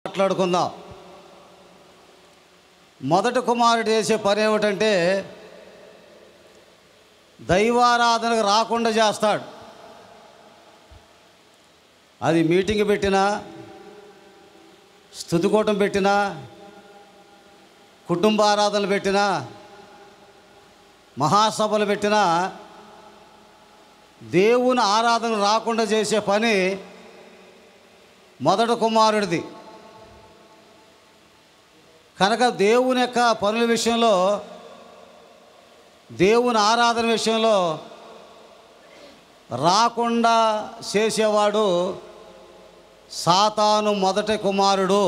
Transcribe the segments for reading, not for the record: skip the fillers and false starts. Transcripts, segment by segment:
మాట్లాడుకుందాం. మొదటి కుమారుడు చేసే పని ఏమిటంటే దైవారాధనకు రాకుండా చేస్తాడు. అది మీటింగ్ పెట్టినా, స్తుతికూటం పెట్టినా, కుటుంబ ఆరాధనలు పెట్టినా, మహాసభలు పెట్టినా దేవుని ఆరాధన రాకుండా చేసే పని మొదటి కుమారుడిది. కనుక దేవుని యొక్క పనుల విషయంలో, దేవుని ఆరాధన విషయంలో రాకుండా చేసేవాడు సాతాను మొదటి కుమారుడు.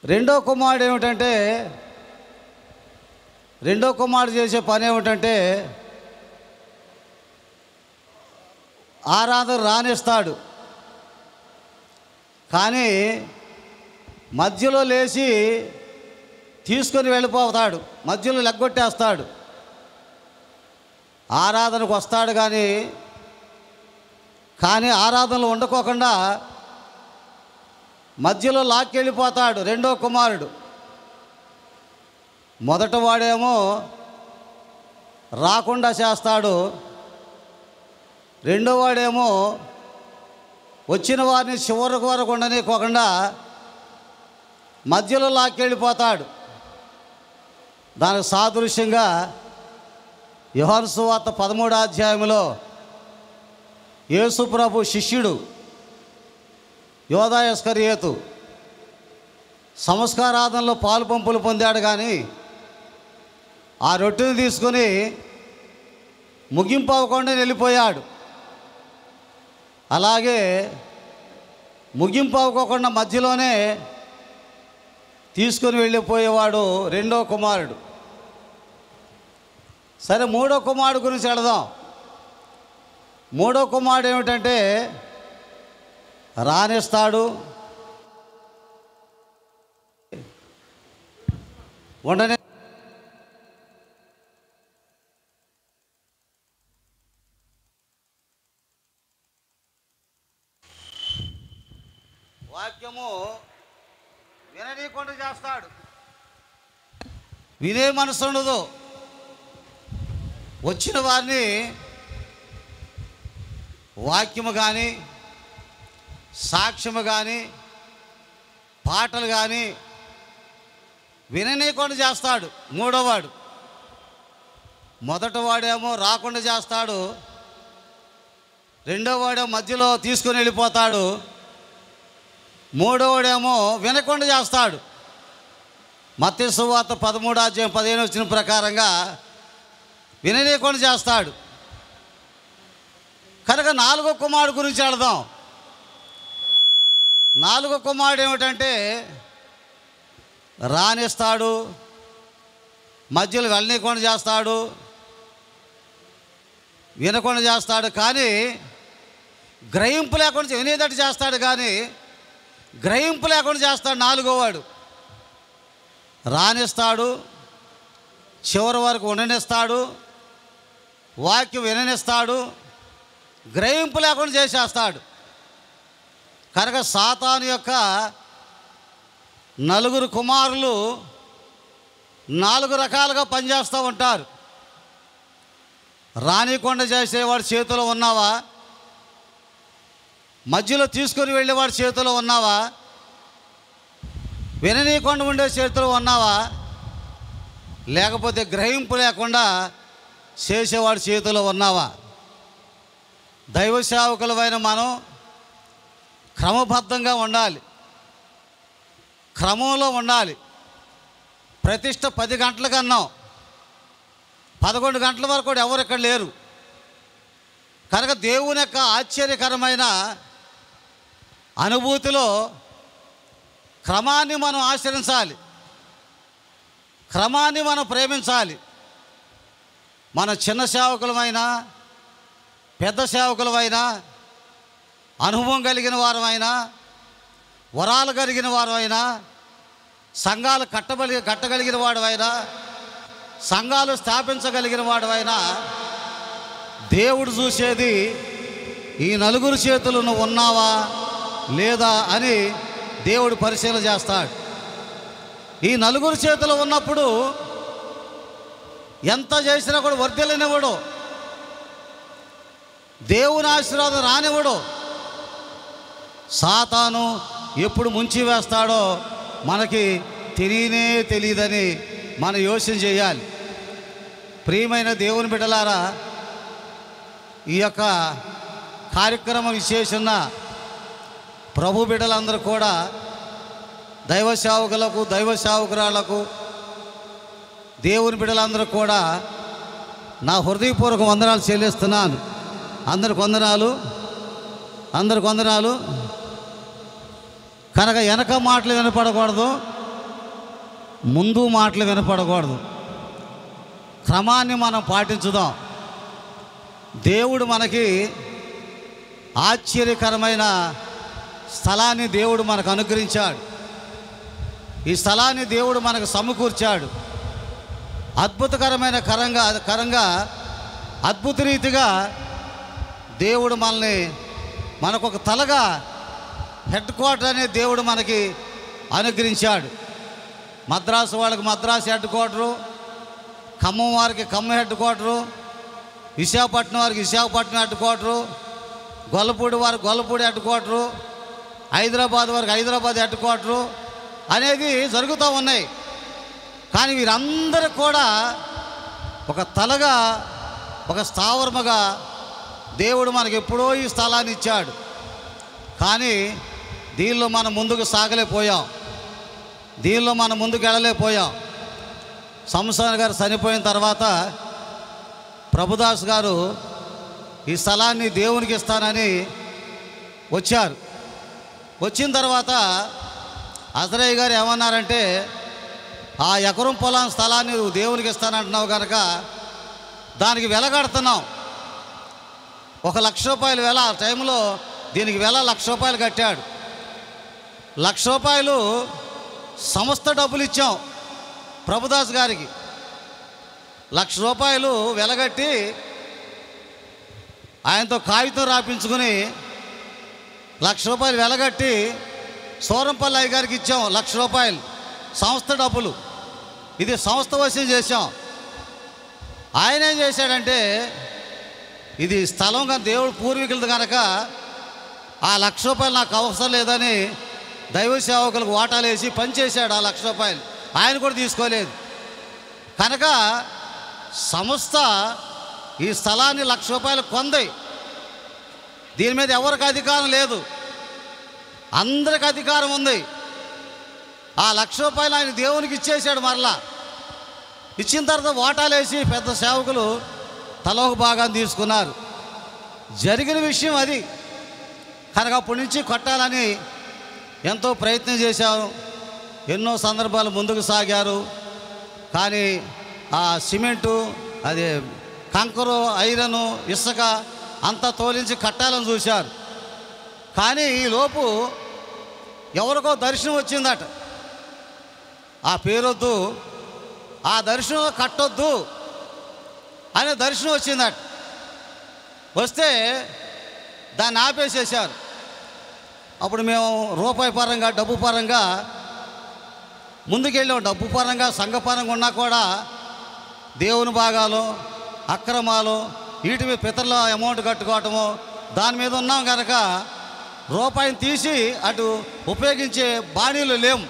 రెండో కుమారుడు ఏమిటంటే, రెండో కుమారుడు చేసే పని ఏమిటంటే ఆరాధన రానిస్తాడు, కానీ మధ్యలో లేచి తీసుకొని వెళ్ళిపోతాడు, మధ్యలో లెగ్గొట్టేస్తాడు. ఆరాధనకు వస్తాడు కానీ ఆరాధనలో ఉండకోకుండా మధ్యలో లాక్కెళ్ళిపోతాడు రెండో కుమారుడు. మొదట వాడేమో రాకుండా చేస్తాడు, రెండో వాడేమో వచ్చిన వారిని చివరికి వరకు ఉండనివ్వకుండా మధ్యలో లాక్కెళ్ళిపోతాడు. దానికి సాదృశ్యంగా యోహాను సువార్త 13వ అధ్యాయంలో యేసు ప్రభు శిష్యుడు యోధా ఇస్కరియోతు సంస్కారాధనలో పాలు పంపులు పొందాడు, కానీ ఆ రొట్టెని తీసుకొని ముగింపు అవ్వకుండా వెళ్ళిపోయాడు. అలాగే ముగింపు అవ్వకుండా మధ్యలోనే తీసుకొని వెళ్ళిపోయేవాడు రెండో కుమారుడు. సరే, మూడో కుమారుడు గురించి వెళదాం. మూడో కుమారుడు ఏమిటంటే రానిస్తాడు, ఉండని వాక్యము విననీయకుండా చేస్తాడు. వినే మనసు ఉండదు. వచ్చిన వారిని వాక్యము కానీ, సాక్ష్యము కానీ, పాటలు కానీ విననీయకుండా చేస్తాడు మూడోవాడు. మొదటివాడేమో రాకుండా చేస్తాడు, రెండోవాడేమో మధ్యలో తీసుకుని వెళ్ళిపోతాడు, మూడోవాడేమో వినకుండా చేస్తాడు. మత్తయి సువార్త 13వ అధ్యాయం 15 వచ్చిన ప్రకారంగా విననీయకుండా చేస్తాడు. కనుక నాలుగో కుమారుడు గురించి వెళదాం. నాలుగో కుమారుడు ఏమిటంటే రానిస్తాడు, మధ్యలో వెళ్ళనీయకుండా చేస్తాడు, వినకుండా చేస్తాడు, కానీ గ్రహింపు లేకుండా వినేటట్టు చేస్తాడు, కానీ గ్రహింపు లేకుండా చేస్తాడు. నాలుగోవాడు రానిస్తాడు, చివరి వరకు ఉండనిస్తాడు, వాక్యం విననిస్తాడు, గ్రహింపు లేకుండా చేసేస్తాడు. కనుక సాతాను యొక్క నలుగురు కుమారులు 4 రకాలుగా పనిచేస్తూ ఉంటారు. రానికుండా చేసేవాడి చేతిలో ఉన్నావా? మధ్యలో తీసుకొని వెళ్ళేవాడి చేతిలో ఉన్నావా? విననీయకుండా ఉండే చేతిలో ఉన్నావా? లేకపోతే గ్రహింపు లేకుండా చేసేవాడి చేతిలో ఉన్నావా? దైవ సేవకులమైన మనం క్రమబద్ధంగా ఉండాలి, క్రమంలో ఉండాలి. ప్రతిష్ట 10 గంటలకు అన్నాం, 11 గంటల వరకు కూడా ఎవరు ఇక్కడ లేరు. కనుక దేవుని యొక్క ఆశ్చర్యకరమైన అనుభూతిలో క్రమాన్ని మనం ఆచరించాలి, క్రమాన్ని మనం ప్రేమించాలి. మన చిన్న సేవకులమైనా, పెద్ద సేవకులమైనా, అనుభవం కలిగిన వారమైనా, వరాలు కలిగిన వారమైనా, సంఘాలు కట్టగలిగిన వాడవైనా, సంఘాలు స్థాపించగలిగిన వాడవైనా, దేవుడు చూసేది ఈ నలుగురు చేతులు నువ్వు ఉన్నావా లేదా అని దేవుడు పరిశీలన చేస్తాడు. ఈ నలుగురు చేతిలో ఉన్నప్పుడు ఎంత చేసినా కూడా వర్ధిల్లనివ్వడు, దేవుని ఆశీర్వాదం రానివ్వడు. సాతాను ఎప్పుడు ముంచి వేస్తాడో మనకి తెలియదని మనం యోచన చేయాలి. ప్రియమైన దేవుని బిడ్డలారా, ఈ యొక్క కార్యక్రమం విశేషణ ప్రభు బిడ్డలందరూ కూడా దైవ సేవకులకు, దైవ సేవకురాళ్లకు, దేవుని బిడ్డలందరూ కూడా నా హృదయపూర్వక వందనాలు చెల్లిస్తున్నాను. అందరికి వందనాలు. కనుక వెనక మాటలు వినపడకూడదు, ముందు మాటలు వినపడకూడదు. క్రమాన్ని మనం పాటించుదాం. దేవుడు మనకి ఆశ్చర్యకరమైన స్థలాన్ని దేవుడు మనకు అనుగ్రహించాడు. ఈ స్థలాన్ని దేవుడు మనకు సమకూర్చాడు. అద్భుతకరమైన కరంగా అద్భుత రీతిగా దేవుడు మనకు ఒక తలగా హెడ్ క్వార్టర్ అనే దేవుడు మనకి అనుగ్రహించాడు. మద్రాసు వాళ్ళకి మద్రాసు హెడ్ క్వార్టరు, ఖమ్మం వారికి ఖమ్మం హెడ్ క్వార్టరు, విశాఖపట్నం వారికి విశాఖపట్నం హెడ్ క్వార్టరు, గొల్లపూడి వారికి గొల్లపూడి హెడ్ క్వార్టరు, హైదరాబాద్ వారికి హైదరాబాద్ హెడ్ క్వార్టరు అనేది జరుగుతూ ఉన్నాయి. కానీ వీరందరూ కూడా ఒక తలగా, ఒక స్థావరముగా దేవుడు మనకి ఎప్పుడో ఈ స్థలాన్ని ఇచ్చాడు. కానీ దీనిలో మనం ముందుకు సాగలేకపోయాం, దీనిలో మనం ముందుకు వెళ్ళలేకపోయాం. సంసోన్ గారు చనిపోయిన తర్వాత ప్రభుదాస్ గారు ఈ స్థలాన్ని దేవునికి ఇస్తానని వచ్చారు. వచ్చిన తర్వాత అజరయ్య గారు ఏమన్నారంటే, ఆ ఎకరం పొలం స్థలాన్ని నువ్వు దేవునికి ఇస్తానంటున్నావు కనుక దానికి వెల కడుతున్నాం. 1,00,000 రూపాయలు వెల. ఆ టైంలో దీనికి వెల 1,00,000 రూపాయలు కట్టాడు. 1,00,000 రూపాయలు సంస్థ డబ్బులు ఇచ్చాం ప్రభుదాస్ గారికి. 1,00,000 రూపాయలు వెలగట్టి ఆయనతో కాగితం రాపించుకుని 1,00,000 రూపాయలు వెలగట్టి సూరంపల్లి అయ్య గారికి ఇచ్చాం. 1,00,000 రూపాయలు సంస్థ డబ్బులు. ఇది సంస్థ వసూలు చేశాం. ఆయన ఏం చేశాడంటే, ఇది స్థలం కానీ దేవుడు పూర్వీకులది కనుక ఆ 1,00,000 రూపాయలు నాకు అవసరం లేదని దైవ సేవకులకు వాటాలు వేసి పనిచేశాడు. ఆ 1,00,000 రూపాయలు ఆయన కూడా తీసుకోలేదు. కనుక సంస్థ ఈ స్థలాన్ని 1,00,000 రూపాయలు కొంది. దీని మీద ఎవరికి అధికారం లేదు, అందరికి అధికారం ఉంది. ఆ 1,00,000 రూపాయలు ఆయన దేవునికి ఇచ్చేశాడు. మరలా ఇచ్చిన తర్వాత వాటాలు వేసి పెద్ద సేవకులు తలోక భాగాన్ని తీసుకున్నారు. జరిగిన విషయం అది. కనుక అప్పటి నుంచి కట్టాలని ఎంతో ప్రయత్నం చేశారు, ఎన్నో సందర్భాలు ముందుకు సాగారు. కానీ ఆ సిమెంటు, అది కంకరు, ఐరను, ఇసుక అంతా తోలించి కట్టాలని చూశారు. కానీ ఈలోపు ఎవరికో దర్శనం వచ్చిందట. ఆ పేరొద్దు, ఆ దర్శనం కట్టొద్దు అనే దర్శనం వచ్చిందట. వస్తే దాన్ని ఆపేసేశారు. అప్పుడు మేము రూపాయి పరంగా, డబ్బు పరంగా ముందుకెళ్ళాం. డబ్బు పరంగా, సంఘపరంగా ఉన్నా కూడా దేవుని భాగాలు, అక్రమాలు, వీటి మీద పితరుల అమౌంట్ కట్టుకోవటము, దాని మీద ఉన్నాం కనుక రూపాయిని తీసి అటు ఉపయోగించే బాణీలు లేము.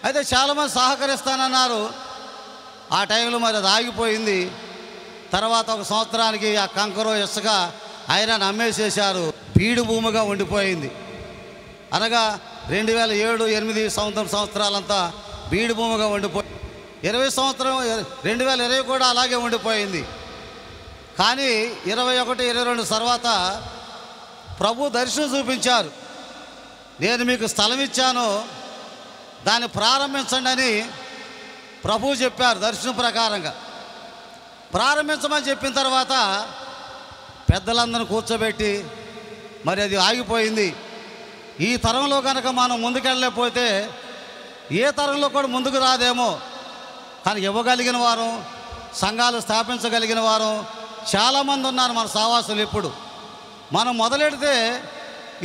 అయితే చాలామంది సహకరిస్తానన్నారు. ఆ టైంలో మరి అది ఆగిపోయింది. తర్వాత 1 సంవత్సరానికి ఆ కంకరు, ఇసుక, ఐరన్ అమ్మేసేశారు. బీడు భూమిగా ఉండిపోయింది. అనగా 2007, 8 సంవత్సరాలంతా బీడు భూమిగా ఉండిపోయి 2020 కూడా అలాగే ఉండిపోయింది. కానీ 21, 22 తర్వాత ప్రభు దర్శనం చూపించారు. నేను మీకు స్థలం ఇచ్చాను, దాన్ని ప్రారంభించండి అని ప్రభు చెప్పారు. దర్శనం ప్రకారంగా ప్రారంభించమని చెప్పిన తర్వాత పెద్దలందరిని కూర్చోబెట్టి మరి అది ఆగిపోయింది. ఈ తరంలో కనుక మనం ముందుకెళ్ళలేకపోతే ఏ తరంలో కూడా ముందుకు రాదేమో. కానీ ఇవ్వగలిగిన వారు, సంఘాలు స్థాపించగలిగిన వారు చాలామంది ఉన్నారు మన సావాసులు. ఇప్పుడు మనం మొదలెడితే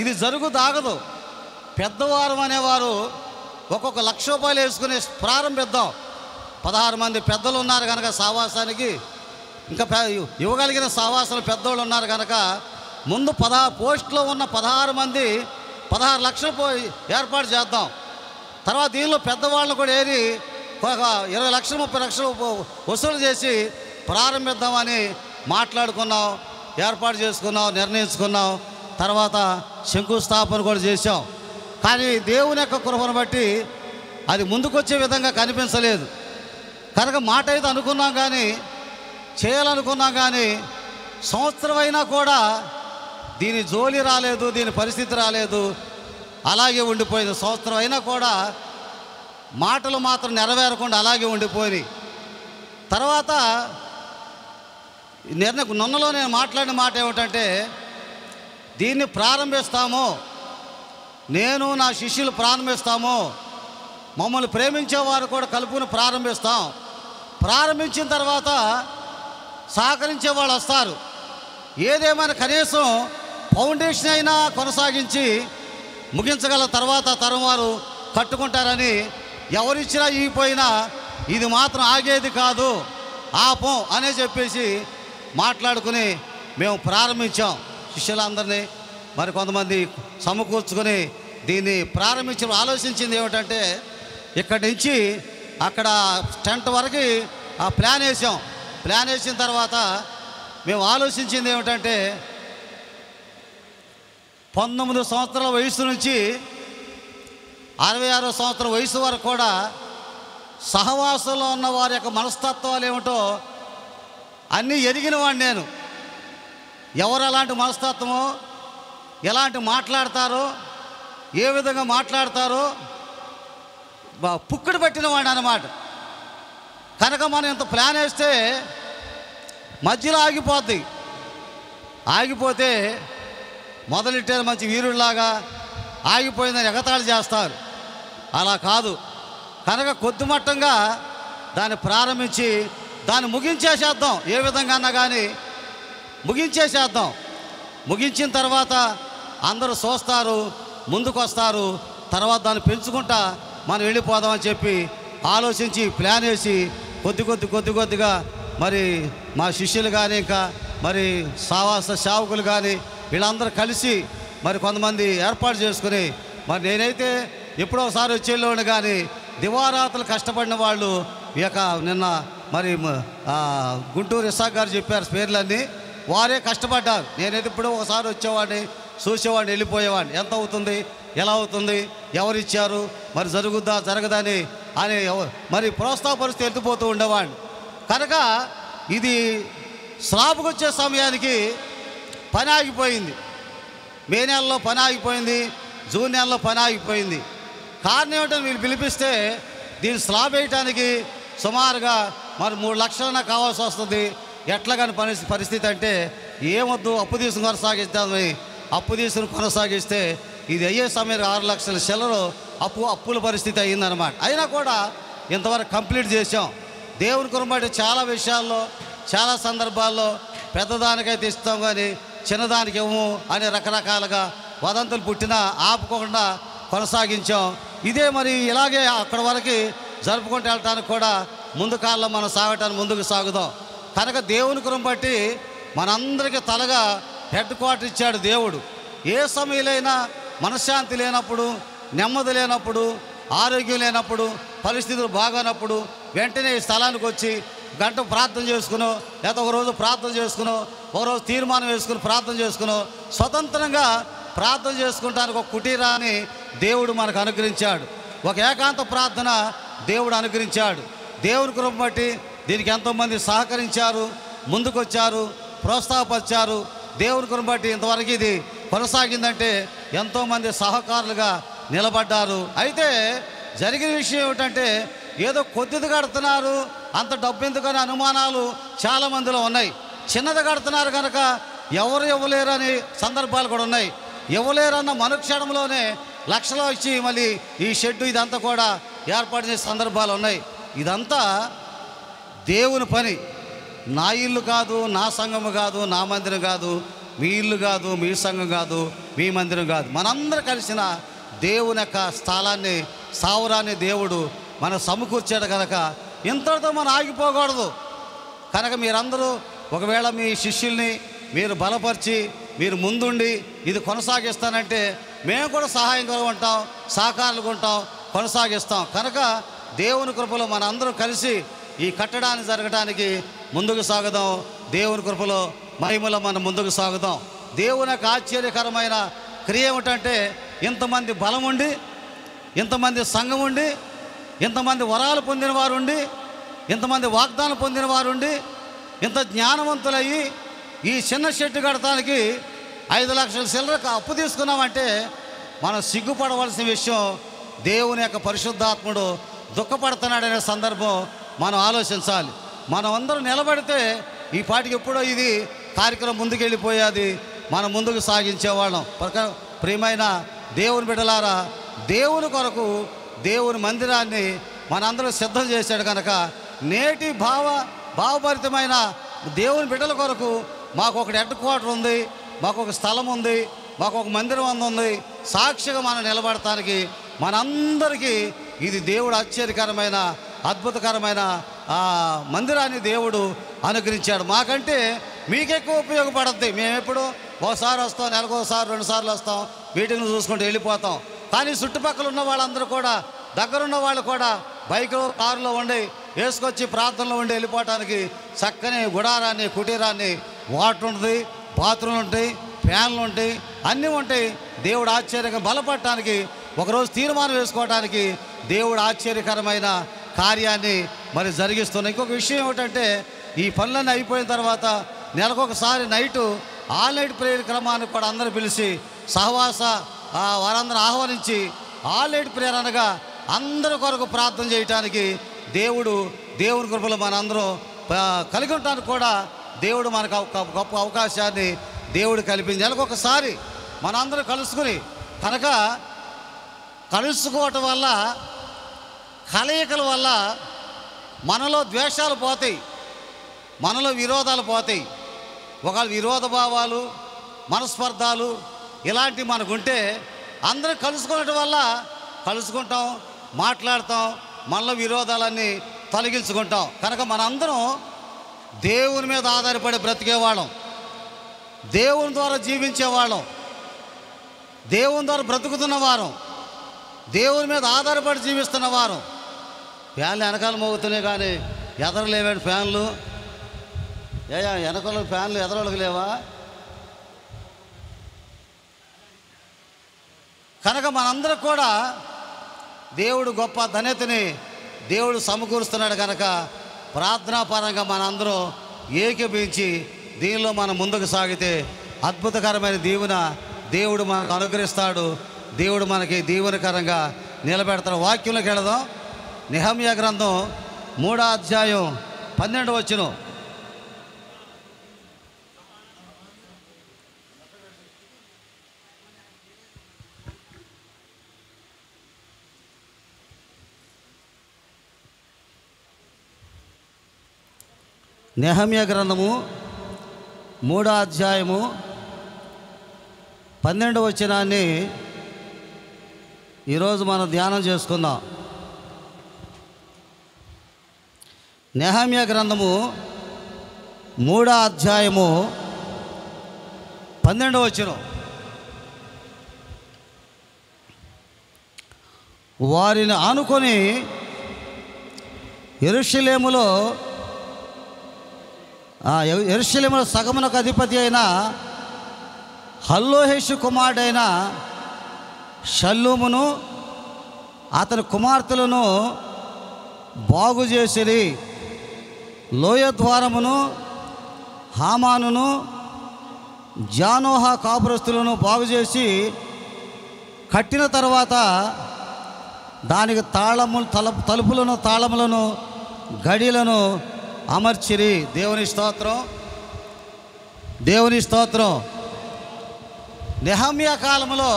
ఇది జరుగుదాగదు. పెద్దవారు అనేవారు ఒక్కొక్క ₹1,00,000 వేసుకుని ప్రారంభిద్దాం. 16 మంది పెద్దలు ఉన్నారు కనుక సావాసానికి, ఇంకా ఇవ్వగలిగిన సావాసాలు పెద్దోళ్ళు ఉన్నారు కనుక ముందు 16 పోస్టులో ఉన్న 16 మంది 16 లక్షలు ఏర్పాటు చేద్దాం. తర్వాత దీనిలో పెద్దవాళ్ళని కూడా ఏరి ఒక 20 లక్షలు 30 లక్షలు వసూలు చేసి ప్రారంభిద్దామని మాట్లాడుకున్నాం, ఏర్పాటు చేసుకున్నాం, నిర్ణయించుకున్నాం. తర్వాత శంకుస్థాపన కూడా చేశాం. కానీ దేవుని యొక్క కృపను బట్టి అది ముందుకొచ్చే విధంగా కనిపించలేదు కనుక మాట అయితే అనుకున్నాం, కానీ చేయాలనుకున్నాం, కానీ సంవత్సరం అయినా కూడా దీని జోలి రాలేదు, దీని పరిస్థితి రాలేదు, అలాగే ఉండిపోయింది. సంవత్సరం అయినా కూడా మాటలు మాత్రం నెరవేరకుండా అలాగే ఉండిపోయినాయి. తర్వాత నిన్నలో నేను మాట్లాడిన మాట ఏమిటంటే, దీన్ని ప్రారంభిస్తాము, నేను నా శిష్యులు ప్రారంభిస్తాము, మమ్మల్ని ప్రేమించేవారు కూడా కలుపుని ప్రారంభిస్తాం. ప్రారంభించిన తర్వాత సహకరించే వాళ్ళు వస్తారు. ఏదేమైనా కనీసం ఫౌండేషన్ అయినా కొనసాగించి ముగించగల తర్వాత తరం వారు కట్టుకుంటారని, ఎవరిచ్చినా ఈగిపోయినా ఇది మాత్రం ఆగేది కాదు, ఆపం అనే చెప్పేసి మాట్లాడుకుని మేము ప్రారంభించాం. శిష్యులందరినీ మరి కొంతమంది సమకూర్చుకొని దీన్ని ప్రారంభించి ఆలోచించింది ఏమిటంటే, ఇక్కడి నుంచి అక్కడ టెంట్ వరకు ఆ ప్లాన్ వేసాం. ప్లాన్ వేసిన తర్వాత మేము ఆలోచించింది ఏమిటంటే, 19 సంవత్సరాల వయసు నుంచి 66 సంవత్సరాల వయసు వరకు కూడా సహవాసంలో ఉన్న వారి యొక్క మనస్తత్వాలు ఏమిటో అన్నీ ఎరిగిన వాడిని నేను. ఎవరు ఎలాంటి మనస్తత్వమో, ఎలాంటి మాట్లాడతారో, ఏ విధంగా మాట్లాడతారో పుక్కుడు పెట్టిన వాడిని అన్నమాట. కనుక మనం ఇంత ప్లాన్ వేస్తే మధ్యలో ఆగిపోద్ది. ఆగిపోతే మొదలెట్టారు మంచి వీరుడిలాగా, ఆగిపోయిందని ఎగతాళి చేస్తారు. అలా కాదు. కనుక కొద్దిమట్టంగా దాన్ని ప్రారంభించి దాన్ని ముగించేసేద్దాం. ఏ విధంగా అన్నా కానీ ముగించేసేద్దాం. ముగించిన తర్వాత అందరూ చూస్తారు, ముందుకు వస్తారు, తర్వాత దాన్ని పెంచుకుంటా మనం వెళ్ళిపోదామని చెప్పి ఆలోచించి ప్లాన్ వేసి కొద్దిగా మరి మా శిష్యులు కానీ, ఇంకా మరి సావాస సేవకులు కానీ వీళ్ళందరూ కలిసి మరి కొంతమంది ఏర్పాటు చేసుకుని, మరి నేనైతే ఎప్పుడో ఒకసారి వచ్చేళ్ళోని, కానీ దివారాత్రులు కష్టపడిన వాళ్ళు ఈ యొక్క నిన్న మరి గుంటూరు ఇసాక్ గారు చెప్పారు పేర్లన్నీ, వారే కష్టపడ్డారు. నేనైతే ఎప్పుడో ఒకసారి వచ్చేవాడిని, చూసేవాడిని, వెళ్ళిపోయేవాడిని. ఎంత అవుతుంది, ఎలా అవుతుంది, ఎవరిచ్చారు, మరి జరుగుద్దా జరగదని అని మరి ప్రోత్సాహపరిస్తూ ఎత్తిపోతూ ఉండేవాడిని. కనుక ఇది స్లాబ్కి వచ్చే సమయానికి పని ఆగిపోయింది. మే నెలలో పని ఆగిపోయింది, జూన్ నెలలో పని ఆగిపోయింది. కారణం ఏమిటని వీళ్ళు పిలిపిస్తే దీన్ని స్లాబ్ వేయటానికి సుమారుగా మరి 3 లక్షలైనా కావాల్సి వస్తుంది. ఎట్లా కానీ పరిస్థితి అంటే, ఏమొద్దు అప్పు తీసుకుని కొనసాగిస్తామని అప్పు తీసుకుని కొనసాగిస్తే ఇది అయ్యే సమయం 6 లక్షల చిల్లరు అప్పుల పరిస్థితి అయ్యిందనమాట. అయినా కూడా ఇంతవరకు కంప్లీట్ చేసాం. దేవుని కృప చాలా విషయాల్లో, చాలా సందర్భాల్లో పెద్దదానికైతే ఇస్తాం కానీ చిన్నదానికి ఇవ్వము అని రకరకాలుగా వదంతులు పుట్టినా ఆపుకోకుండా కొనసాగించాం. ఇదే మరి ఇలాగే అక్కడి వరకు జరుపుకుంటూ వెళ్ళటానికి కూడా ముందు కాలంలో మనం సాగటానికి ముందుకు సాగుదాం. కనుక దేవుని కృప బట్టి మనందరికీ తలగా హెడ్ క్వార్టర్ ఇచ్చాడు దేవుడు. ఏ సమయంలో మనశ్శాంతి లేనప్పుడు, నెమ్మది లేనప్పుడు, ఆరోగ్యం లేనప్పుడు, పరిస్థితులు బాగోనప్పుడు వెంటనే ఈ స్థలానికి వచ్చి గంట ప్రార్థన చేసుకునో, లేదా ఒకరోజు ప్రార్థన చేసుకునో, ఒకరోజు తీర్మానం వేసుకుని ప్రార్థన చేసుకునో, స్వతంత్రంగా ప్రార్థన చేసుకుంటానికి ఒక కుటీరాన్ని దేవుడు మనకు అనుగ్రహించాడు. ఒక ఏకాంత ప్రార్థన దేవుడు అనుగ్రహించాడు. దేవుని కృప బట్టి దీనికి ఎంతోమంది సహకరించారు, ముందుకొచ్చారు, ప్రోత్సాహపరిచారు. దేవుని కృప బట్టి ఇంతవరకు ఇది కొనసాగిందంటే ఎంతోమంది సహకారులుగా నిలబడ్డారు. అయితే జరిగిన విషయం ఏమిటంటే, ఏదో కొద్దిది కడుతున్నారు, అంత డబ్బు ఎందుకని అనుమానాలు చాలామందిలో ఉన్నాయి. చిన్నది కడుతున్నారు కనుక ఎవరు ఇవ్వలేరని సందర్భాలు కూడా ఉన్నాయి. ఇవ్వలేరన్న మరుక్షణంలోనే లక్షలు ఇచ్చి మళ్ళీ ఈ షెడ్డు ఇదంతా కూడా ఏర్పాటు చేసే సందర్భాలు ఉన్నాయి. ఇదంతా దేవుని పని. నా ఇల్లు కాదు, నా సంఘము కాదు, నా మందిరం కాదు, మీ ఇల్లు కాదు, మీ సంఘం కాదు, మీ మందిరం కాదు, మనందరూ కలిసిన దేవుని యొక్క స్థలాన్ని, సావరాన్ని దేవుడు మనం సమకూర్చాడు కనుక ఇంతటితో మనం ఆగిపోకూడదు. కనుక మీరందరూ ఒకవేళ మీ శిష్యుల్ని మీరు బలపరిచి మీరు ముందుండి ఇది కొనసాగిస్తానంటే మేము కూడా సహాయంగా ఉంటాం, సహకారులుగా ఉంటాం, కొనసాగిస్తాం. కనుక దేవుని కృపలో మన అందరం కలిసి ఈ కట్టడాన్ని జరగడానికి ముందుకు సాగుదాం. దేవుని కృపలో మహిమలో మనం ముందుకు సాగుదాం. దేవుని యొక్క ఆశ్చర్యకరమైన క్రియ ఏమిటంటే ఇంతమంది బలం ఉండి, ఇంతమంది సంఘం ఉండి, ఇంతమంది వరాలు పొందిన వారు ఉండి, ఇంతమంది వాగ్దానం పొందిన వారు ఉండి, ఇంత జ్ఞానవంతులయ్యి ఈ చిన్న షెడ్డు కడటానికి 5 లక్షల చిల్లరకు అప్పు తీసుకున్నామంటే మనం సిగ్గుపడవలసిన విషయం. దేవుని యొక్క పరిశుద్ధాత్ముడు దుఃఖపడుతున్నాడనే సందర్భం మనం ఆలోచించాలి. మనం అందరూ నిలబడితే ఈ పాటికి ఎప్పుడో ఇది కార్యక్రమం ముందుకు వెళ్ళిపోయేది, మనం ముందుకు సాగించేవాళ్ళం. ప్రియమైన దేవుని బిడ్డలారా, దేవుని కొరకు దేవుని మందిరాన్ని మనందరూ సిద్ధం చేశాడు కనుక నేటి భావభరితమైన దేవుని బిడ్డల కొరకు మాకు ఒక హెడ్ క్వార్టర్ ఉంది, మాకు ఒక స్థలం ఉంది, మాకు ఒక మందిరం ఉంది. సాక్షిగా మనం నిలబడటానికి మనందరికీ ఇది దేవుడు ఆశ్చర్యకరమైన అద్భుతకరమైన మందిరాన్ని దేవుడు అనుగ్రహించాడు. మాకంటే మీకెక్కువ ఉపయోగపడుద్ది. మేము ఎప్పుడు ఒకసారి వస్తాం, నెలకు ఒకసారి 2 సార్లు వస్తాం, మీటింగ్లు చూసుకుంటూ వెళ్ళిపోతాం. కానీ చుట్టుపక్కల ఉన్న వాళ్ళందరూ కూడా, దగ్గరున్న వాళ్ళు కూడా బైక్లో కారులో ఉండి వేసుకొచ్చి ప్రార్థనలో ఉండి వెళ్ళిపోవటానికి చక్కని గుడారాన్ని, కుటీరాన్ని, వాటర్ ఉంటుంది, బాత్రూమ్లు ఉంటాయి, ఫ్యాన్లు ఉంటాయి, అన్నీ ఉంటాయి. దేవుడు ఆశ్చర్యంగా బలపడటానికి ఒకరోజు తీర్మానం వేసుకోవటానికి దేవుడు ఆశ్చర్యకరమైన కార్యాన్ని మరి జరిగిస్తున్నాయి. ఇంకొక విషయం ఏమిటంటే ఈ పనులన్నీ అయిపోయిన తర్వాత నెలకొకసారి నైటు ఆల్ నైట్ ప్రేయర్ క్రమానికి కూడా అందరూ పిలిచి సహవాస వారందరూ ఆహ్వానించి ఆల్ నైట్ ప్రేయర్ అనగా అందరి కొరకు ప్రార్థన చేయటానికి దేవుని కృపలో మనందరం కలిగి ఉండటానికి కూడా దేవుడు మనకు గొప్ప అవకాశాన్ని దేవుడు కల్పించి నెలకొకసారి మనందరం కలుసుకుని, కనుక కలుసుకోవటం వల్ల, కలయికల వల్ల మనలో ద్వేషాలు పోతాయి, మనలో విరోధాలు పోతాయి. ఒకవేళ విరోధ భావాలు, మనస్పర్ధాలు ఇలాంటివి మనకుంటే అందరం కలుసుకోవటం వల్ల కలుసుకుంటాం, మాట్లాడతాం, మనలో విరోధాలన్నీ తొలగించుకుంటాం. కనుక మనందరం దేవుని మీద ఆధారపడి బ్రతికేవాళ్ళం, దేవుని ద్వారా జీవించేవాళ్ళం, దేవుని ద్వారా బ్రతుకుతున్న వారం, దేవుని మీద ఆధారపడి జీవిస్తున్న వారం. ఫ్యాన్లు వెనకాల మోగుతున్నాయి కానీ ఎదరలేవేంటి ఫ్యాన్లు? వెనకాల ఫ్యాన్లు ఎదరలకు లేవా? కనుక మనందరూ కూడా దేవుడు గొప్ప ధన్యతని దేవుడు సమకూరుస్తున్నాడు. కనుక ప్రార్థనాపరంగా మనందరం ఏకీభవించి దీనిలో మనం ముందుకు సాగితే అద్భుతకరమైన దీవెన దేవుడు మనకు అనుగ్రహిస్తాడు. దేవుడు మనకి దీవెనకరంగా నిలబెడతాడు. వాక్యంలోకి వెళదాం. నెహెమ్యా గ్రంథం 3వ అధ్యాయం 12వ వచనం. నెహెమ్యా గ్రంథము 3వ అధ్యాయము 12వ వచనాన్ని ఈరోజు మనం ధ్యానం చేసుకుందాం. నెహెమ్యా గ్రంథము 3వ అధ్యాయము 12వ వచనం. వారిని ఆనుకొని యెరూషలేములో సగమునకు అధిపతి అయిన హల్లోహేషు కుమారుడైన షల్లూమును అతని కుమార్తెలను బాగు చేసిరి. లోయ ద్వారమును, హామానును, జానోహ కాపురస్తులను బాగు చేసి కట్టిన తర్వాత దానికి తలుపులను, తాళములను, గడిలను అమర్చిరి. దేవుని స్తోత్రం, దేవుని స్తోత్రం. నెహెమ్యా కాలములో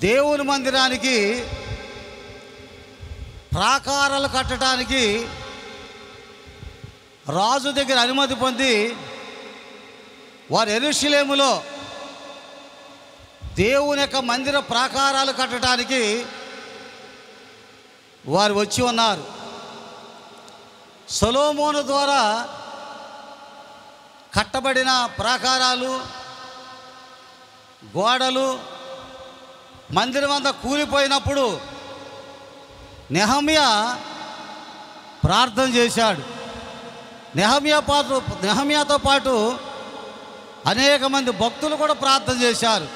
దేవుని మందిరానికి ప్రాకారాలు కట్టడానికి రాజు దగ్గర అనుమతి పొంది వారు యెరూషలేములో దేవుని యొక్క మందిర ప్రాకారాలు కట్టడానికి వారు వచ్చి ఉన్నారు. సొలొమోను ద్వారా కట్టబడిన ప్రాకారాలు, గోడలు మందిరం అంతా కూలిపోయినప్పుడు నెహమ్యా ప్రార్థన చేశాడు. నెహమ్యాతో పాటు అనేక మంది భక్తులు కూడా ప్రార్థన చేశారు.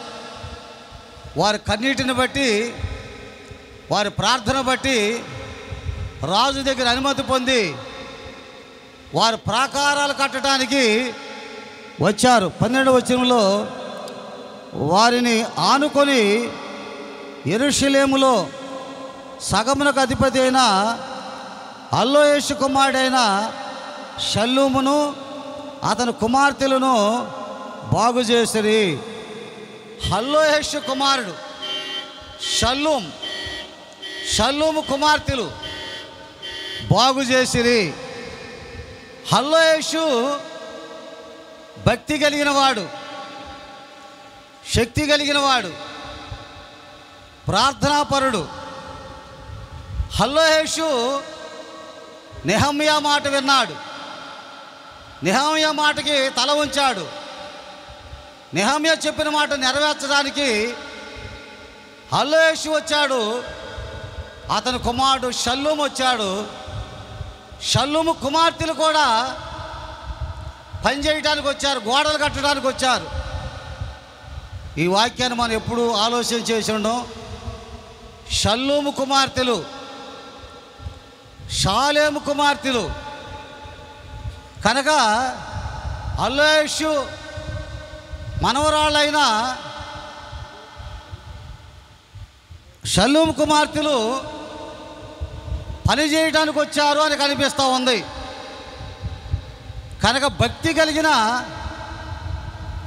వారి కన్నీటిని బట్టి, వారి ప్రార్థన బట్టి రాజు దగ్గర అనుమతి పొంది వారు ప్రాకారాలు కట్టడానికి వచ్చారు. 12వ వచనంలో వారిని ఆనుకొని యెరూషలేములో సగమునకు అధిపతి అయిన హల్లోయేషు కుమారుడైన షల్లూమును అతని కుమార్తెలను బాగు చేసిరి. హల్లోయేషు కుమారుడు షల్లూము కుమార్తెలు బాగు చేసిరి. హల్లోయేషు భక్తి కలిగిన వాడు, శక్తి కలిగిన వాడు, ప్రార్థనాపరుడు. హల్లోయేషు నెహమ్యా మాట విన్నాడు. నెహమ్యా మాటకి తల ఉంచాడు. నెహమ్యా చెప్పిన మాట నెరవేర్చడానికి హల్లోయేషు వచ్చాడు. అతని కుమారుడు షల్లూము వచ్చాడు. షల్లూము కుమార్తెలు కూడా పని చేయడానికి వచ్చారు, గోడలు కట్టడానికి వచ్చారు. ఈ వాక్యాన్ని మనం ఎప్పుడు ఆలోచన చేసి ఉండం. షల్లూము కుమార్తెలు, షాలేము కుమార్తెలు కనుక హల్లోయేషు మనవరాళ్ళైన షల్లూము కుమార్తెలు పని చేయడానికి వచ్చారు అని కనిపిస్తూ ఉంది. కనుక భక్తి కలిగిన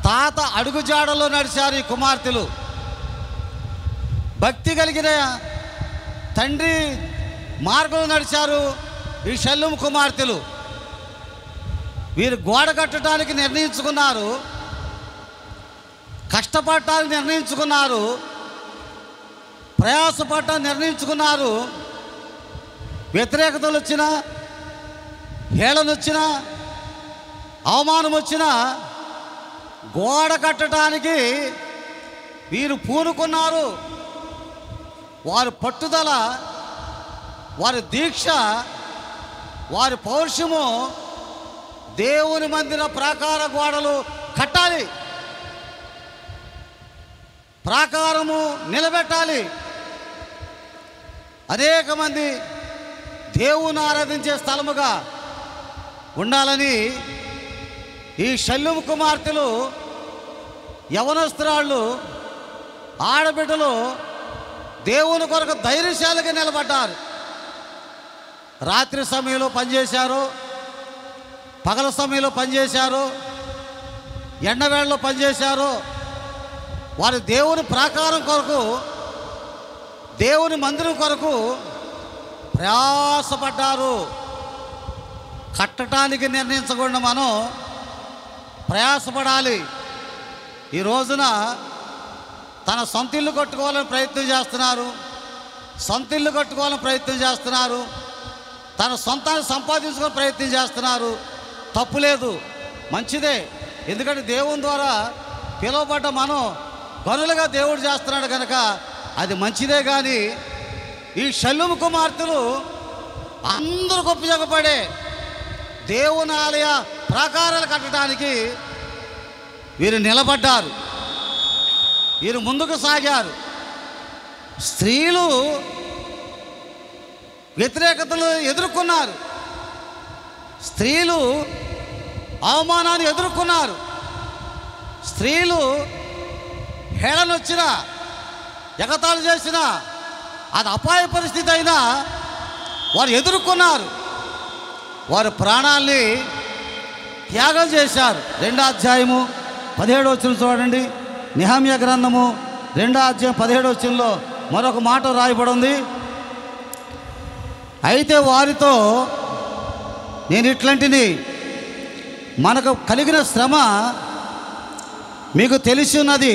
తాత అడుగుజాడలో నడిచారు ఈ కుమార్తెలు. భక్తి కలిగిన తండ్రి మార్గంలో నడిచారు ఈ షల్లూము కుమార్తెలు. వీరు గోడ కట్టడానికి నిర్ణయించుకున్నారు, కష్టపడటానికి నిర్ణయించుకున్నారు, ప్రయాసపడటానికి నిర్ణయించుకున్నారు. వ్యతిరేకతలు వచ్చినా, హేళన వచ్చినా, అవమానం వచ్చినా గోడ కట్టడానికి వీరు పూనుకున్నారు. వారి పట్టుదల, వారి దీక్ష, వారి పౌరుషము దేవుని మందిర ప్రాకార గోడలు కట్టాలి, ప్రాకారము నిలబెట్టాలి, అనేక మంది దేవుని ఆరాధించే స్థలముగా ఉండాలని ఈ షల్లూము కుమార్తెలు, యవనస్తురాళ్ళు, ఆడబిడ్డలు దేవుని కొరకు ధైర్యశాలిగా నిలబడ్డారు. రాత్రి సమయంలో పనిచేశారు, పగల సమయంలో పనిచేశారు, ఎండవేళలో పనిచేశారు. వారు దేవుని ప్రాకారం కొరకు, దేవుని మందిరం కొరకు ప్రయాసపడ్డారు. కట్టడానికి నిర్ణయించకుండా మనం ప్రయాసపడాలి. ఈ రోజున తన సొంత ఇల్లు కట్టుకోవాలని ప్రయత్నం చేస్తున్నారు, సొంత ఇల్లు కట్టుకోవాలని ప్రయత్నం చేస్తున్నారు, తన సొంతాన్ని సంపాదించుకోవాలని ప్రయత్నం చేస్తున్నారు. తప్పులేదు, మంచిదే. ఎందుకంటే దేవుని ద్వారా పిలువబడ్డ మనం గనులుగా దేవుడు చేస్తున్నాడు కనుక అది మంచిదే. కానీ ఈ షల్లూము కుమార్తెలు అందరూ ఉపయోగపడే దేవుని ఆలయ ప్రాకారాలు కట్టడానికి వీరు నిలబడ్డారు, వీరు ముందుకు సాగారు. స్త్రీలు వ్యతిరేకతలు ఎదుర్కొన్నారు, స్త్రీలు అవమానాన్ని ఎదుర్కొన్నారు, స్త్రీలు హేళన వచ్చినా, ఎగతాళి చేసినా, అది అపాయ పరిస్థితి అయినా వారు ఎదుర్కొన్నారు. వారు ప్రాణాల్ని త్యాగం చేశారు. 2వ అధ్యాయము 17వ వచనం చూడండి. నెహమ్యా గ్రంథము 2వ అధ్యాయం 17వ వచనంలో మరొక మాట రాయబడి ఉంది. అయితే వారితో నేను ఇట్లాంటిని, మనకు కలిగిన శ్రమ మీకు తెలిసి ఉన్నది.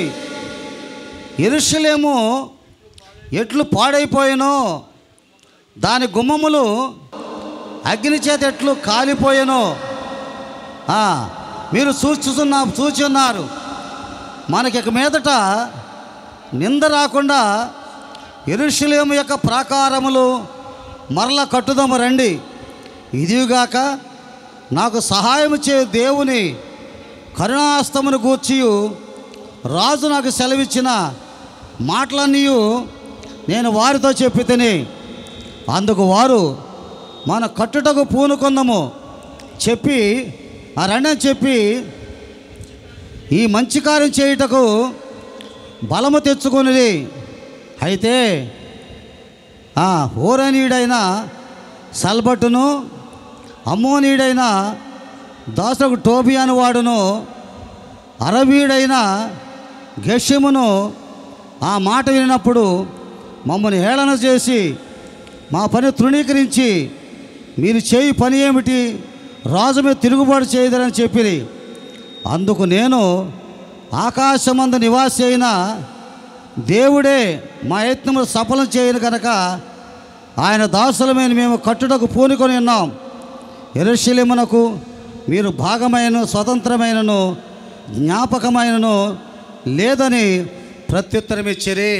యెరూషలేము ఎట్లు పాడైపోయానో, దాని గుమ్మములు అగ్ని చేత ఎట్లు కాలిపోయానో మీరు చూచున్నారు. మనకి ఇక మీదట నింద రాకుండా యెరూషలేము యొక్క ప్రాకారములు మరల కట్టుదాము రండి. ఇదిగాక నాకు సహాయం చే దేవుని కరుణాస్తమును గూర్చి రాజు నాకు సెలవిచ్చిన మాటలన్నీ నేను వారితో చెప్పి తిని, అందుకు వారు మన కట్టుటకు పూనుకొందము చెప్పి రండని చెప్పి ఈ మంచి కార్యం చేయుటకు బలము తెచ్చుకొనిది. అయితే హోరనీయుడైన సల్బట్టును, అమ్మోనీయుడైన దాసుకు టోబియాను వాడును, అరబీయుడైన గెషెమును ఆ మాట వినినప్పుడు మమ్మల్ని హేళన చేసి మా పని తృణీకరించి, మీరు చేయి పని ఏమిటి, రాజు మీద తిరుగుబాటు చేయదని చెప్పిరి. అందుకు నేను, ఆకాశమందు నివాసి అయిన దేవుడే మా యత్నములు సఫలం చేయను కనుక ఆయన దాసులమైన మేము కట్టుటకు పూనుకొని ఉన్నాం. యెరూషలేమునకు మీరు భాగమైన స్వతంత్రమైనను జ్ఞాపకమైనను లేదని ప్రత్యుత్తరం ఇచ్చిరి.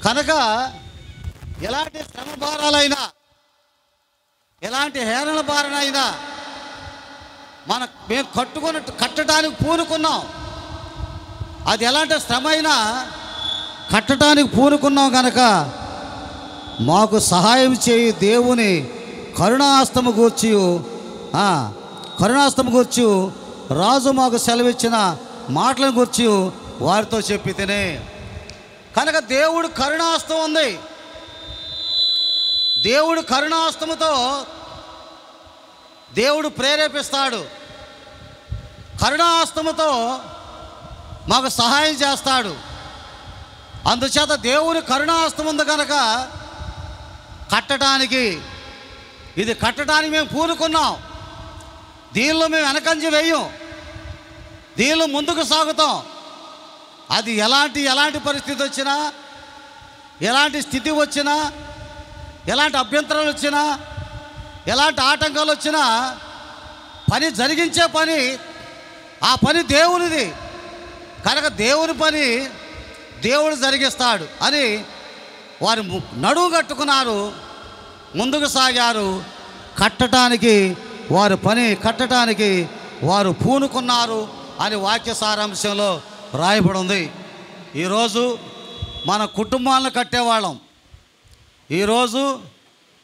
కనుక ఎలాంటి శ్రమ భారాలైనా, ఎలాంటి హేళన భారనైనా మేము కట్టడానికి పూనుకున్నాం. అది ఎలాంటి శ్రమ అయినా కట్టడానికి పూనుకున్నాం కనుక మాకు సహాయం చేయి దేవుని కరుణాస్తము గూర్చి రాజు మాకు సెలవిచ్చిన మాటలను గూర్చి వారితో చెప్పి తినే. కనుక దేవుడు కరుణాస్తం ఉంది. దేవుడు కరుణాస్తముతో దేవుడు ప్రేరేపిస్తాడు. కరుణాస్తముతో మాకు సహాయం చేస్తాడు. అందుచేత దేవుని కరుణాస్తం ఉంది కనుక ఇది కట్టడానికి మేము పూనుకున్నాం. దీనిలో మేము వెనకంజ వేయం, దీనిలో ముందుకు సాగుతాం. అది ఎలాంటి పరిస్థితి వచ్చినా, ఎలాంటి స్థితి వచ్చినా, ఎలాంటి అభ్యంతరాలు వచ్చినా, ఎలాంటి ఆటంకాలు వచ్చినా పని జరిగించే పని, ఆ పని దేవునిది కనుక దేవుని పని దేవుడు జరిగిస్తాడు అని వారు నడుము కట్టుకున్నారు, ముందుకు సాగారు. కట్టడానికి వారు పూనుకున్నారు అని వాక్య సారాంశంలో రాయబడి ఉంది. ఈరోజు మన కుటుంబాలను కట్టేవాళ్ళం, ఈరోజు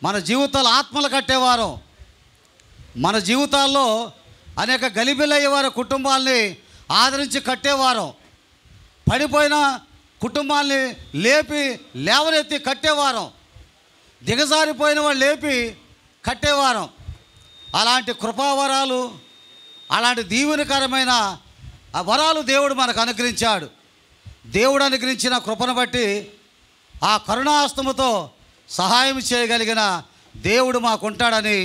మన జీవితాలు ఆత్మలు కట్టేవారు, మన జీవితాల్లో అనేక గలిబిలయ్యే వారి కుటుంబాల్ని ఆదరించి కట్టేవారు, పడిపోయిన కుటుంబాల్ని లేవనెత్తి కట్టేవారు, దిగజారిపోయిన వాళ్ళు లేపి కట్టేవారు. అలాంటి కృపావరాలు, అలాంటి దీవెనకరమైన వరాలు దేవుడు మనకు అనుగ్రహించాడు. దేవుడు అనుగ్రహించిన కృపను బట్టి ఆ కరుణాస్తముతో సహాయం చేయగలిగిన దేవుడు మాకుంటాడని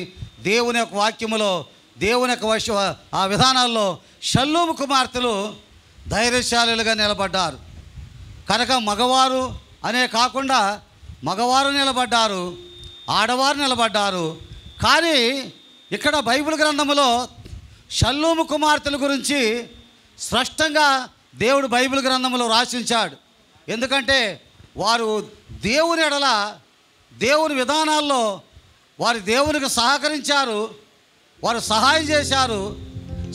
దేవుని యొక్క వాక్యములో, దేవుని యొక్క ఆ విధానాల్లో షల్లూము కుమార్తెలు ధైర్యశాలులుగా నిలబడ్డారు. కనుక మగవారు అనే కాకుండా మగవారు నిలబడ్డారు, ఆడవారు నిలబడ్డారు. కానీ ఇక్కడ బైబిల్ గ్రంథంలో షల్లూము కుమార్తెల గురించి స్పష్టంగా దేవుడు బైబిల్ గ్రంథంలో రాసించాడు. ఎందుకంటే వారు దేవుని ఎడల, దేవుని విధానాల్లో వారు దేవునికి సహకరించారు, వారు సహాయం చేశారు,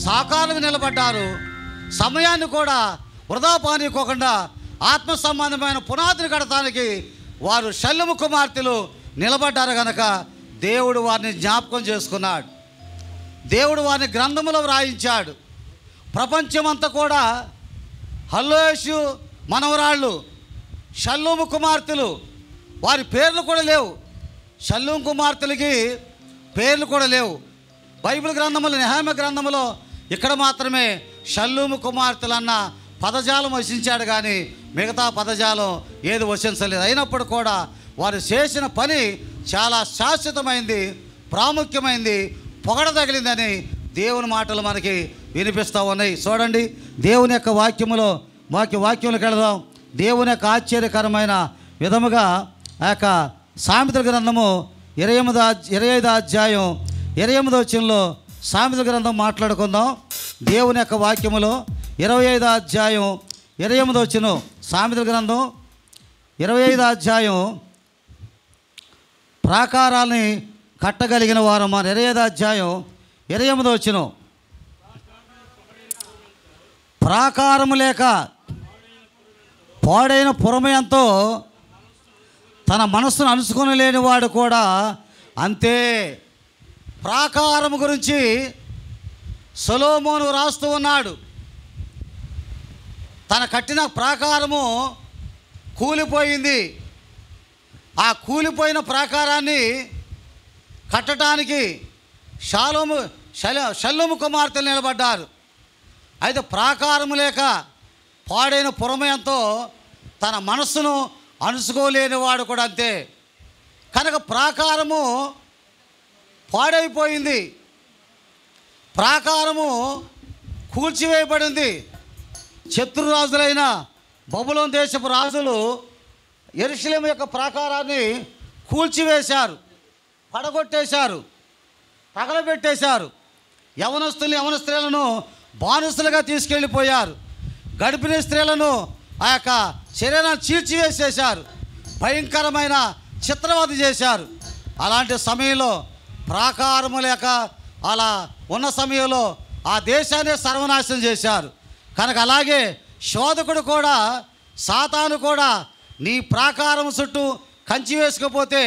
సహకారంగా నిలబడ్డారు. సమయాన్ని కూడా వృధా పానీయకోకుండా ఆత్మ సంబంధమైన పునాదిని కడటానికి వారు షల్లూము కుమార్తెలు నిలబడ్డారు కనుక దేవుడు వారిని జ్ఞాపకం చేసుకున్నాడు. దేవుడు వారిని గ్రంథములో వ్రాయించాడు. ప్రపంచమంతా కూడా హల్లోషు మనవరాళ్ళు షల్లూము కుమార్తెలు, వారి పేర్లు కూడా లేవు. షల్లూము కుమార్తెలకి పేర్లు కూడా లేవు. బైబిల్ గ్రంథములో, నెహెమ్యా గ్రంథములో ఇక్కడ మాత్రమే షల్లూము కుమార్తెలు అన్న పదజాలం వసించాడు, కానీ మిగతా పదజాలం ఏది వసించలేదు. అయినప్పుడు కూడా వారు చేసిన పని చాలా శాశ్వతమైంది, ప్రాముఖ్యమైంది, పొగడదగిలిందని దేవుని మాటలు మనకి వినిపిస్తూ ఉన్నాయి. చూడండి, దేవుని యొక్క వాక్యంలోకి వెళదాం. దేవుని యొక్క ఆశ్చర్యకరమైన విధముగా ఆ యొక్క సామెతల గ్రంథము 25 అధ్యాయం 28 వచనంలో సామెతల గ్రంథం మాట్లాడుకుందాం. దేవుని యొక్క వాక్యములో 25 అధ్యాయం 28 వచనం, సామెతల గ్రంథం 25 అధ్యాయం ప్రాకారాలని కట్టగలిగిన వారు మన 25 అధ్యాయం 28 వచనం. ప్రాకారము లేక పాడైన పురమయంతో తన మనస్సును అనుసుకొని లేనివాడు కూడా అంతే. ప్రాకారము గురించి సొలొమోను రాస్తూ ఉన్నాడు. తన కట్టిన ప్రాకారము కూలిపోయింది. ఆ కూలిపోయిన ప్రాకారాన్ని కట్టడానికి షల్లూము కుమార్తెలు నిలబడ్డారు. అయితే ప్రాకారము లేక పాడైన పురమయంతో తన మనస్సును అనుసుకోలేని వాడు కూడా అంతే. కనుక ప్రాకారము పాడైపోయింది, ప్రాకారము కూల్చివేయబడింది. శత్రురాజులైన బబులోను దేశపు రాజులు యెరూషలేము యొక్క ప్రాకారాన్ని కూల్చివేశారు, పడగొట్టేశారు, తగలబెట్టేశారు. యవన స్త్రీలను బానిసలుగా తీసుకెళ్ళిపోయారు. గర్భిణీ స్త్రీలను ఆ యొక్క శరీరాన్ని చీల్చివేసేశారు, భయంకరమైన చిత్రవధ చేశారు. అలాంటి సమయంలో ప్రాకారము లేక అలా ఉన్న సమయంలో ఆ దేశాన్ని సర్వనాశనం చేశారు. కనుక అలాగే శోధకుడు కూడా, సాతాను కూడా నీ ప్రాకారం చుట్టూ కంచి వేసుకపోతే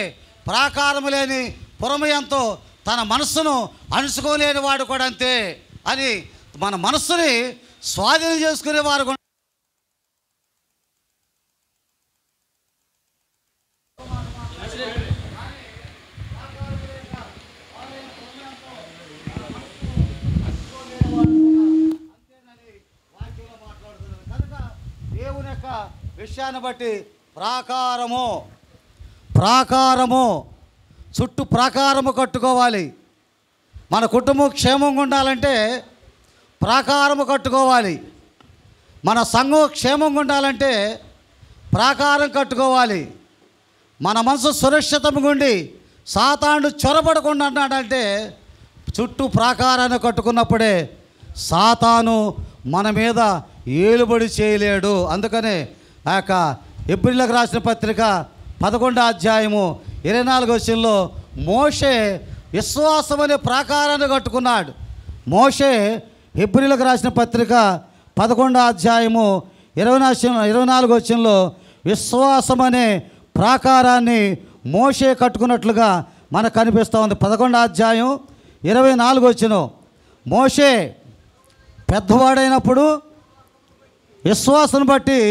ప్రాకారము లేని పురమయంతో తన మనస్సును అణుచుకోలేని వాడు కూడా అంతే అని మన మనస్సుని స్వాధీనం చేసుకునేవారు కూడా. దేవుని యొక్క విషయాన్ని బట్టి ప్రాకారము చుట్టూ ప్రాకారము కట్టుకోవాలి. మన కుటుంబం క్షేమంగా ఉండాలంటే ప్రాకారము కట్టుకోవాలి. మన సంఘం క్షేమంగా ఉండాలంటే ప్రాకారం కట్టుకోవాలి. మన మనసు సురక్షితంగా ఉండి సాతాను చొరబడకుండా ఉండాలంటే చుట్టూ ప్రాకారాన్ని కట్టుకున్నప్పుడే సాతాను మన మీద ఏలుబడి చేయలేడు. అందుకనే ఆ యొక్క హెబ్రీయులకు రాసిన పత్రిక 11 అధ్యాయము 24 వచనంలో మోషే విశ్వాసం అనే ప్రాకారాన్ని కట్టుకున్నాడు. మోషే హెబ్రీయులకు రాసిన పత్రిక 11 అధ్యాయము 24 వచనంలో విశ్వాసం అనే ప్రాకారాన్ని మోషే కట్టుకున్నట్లుగా మనకు కనిపిస్తూ ఉంది. 11 అధ్యాయం 24 వచనం. మోషే పెద్దవాడైనప్పుడు విశ్వాసం బట్టి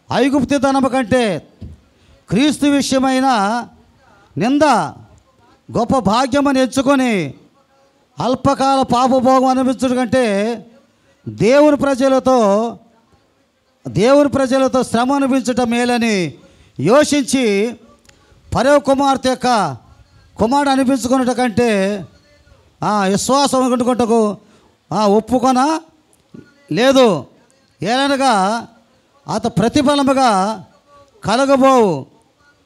ఐగుప్తు ధనము కంటే క్రీస్తు విషయమైన నింద గొప్ప భాగ్యమని ఎంచుకొని అల్పకాల పాపభోగం అనిపించడం కంటే దేవుని ప్రజలతో శ్రమ అనిపించటం మేలని యోచించి ఫరో కుమార్తె యొక్క కుమారుడు అనిపించుకున్నట కంటే విశ్వాసం అనుకుంటకు ఒప్పుకొన లేదు. ఏలనగా అత ప్రతిఫలముగా కలగబోవు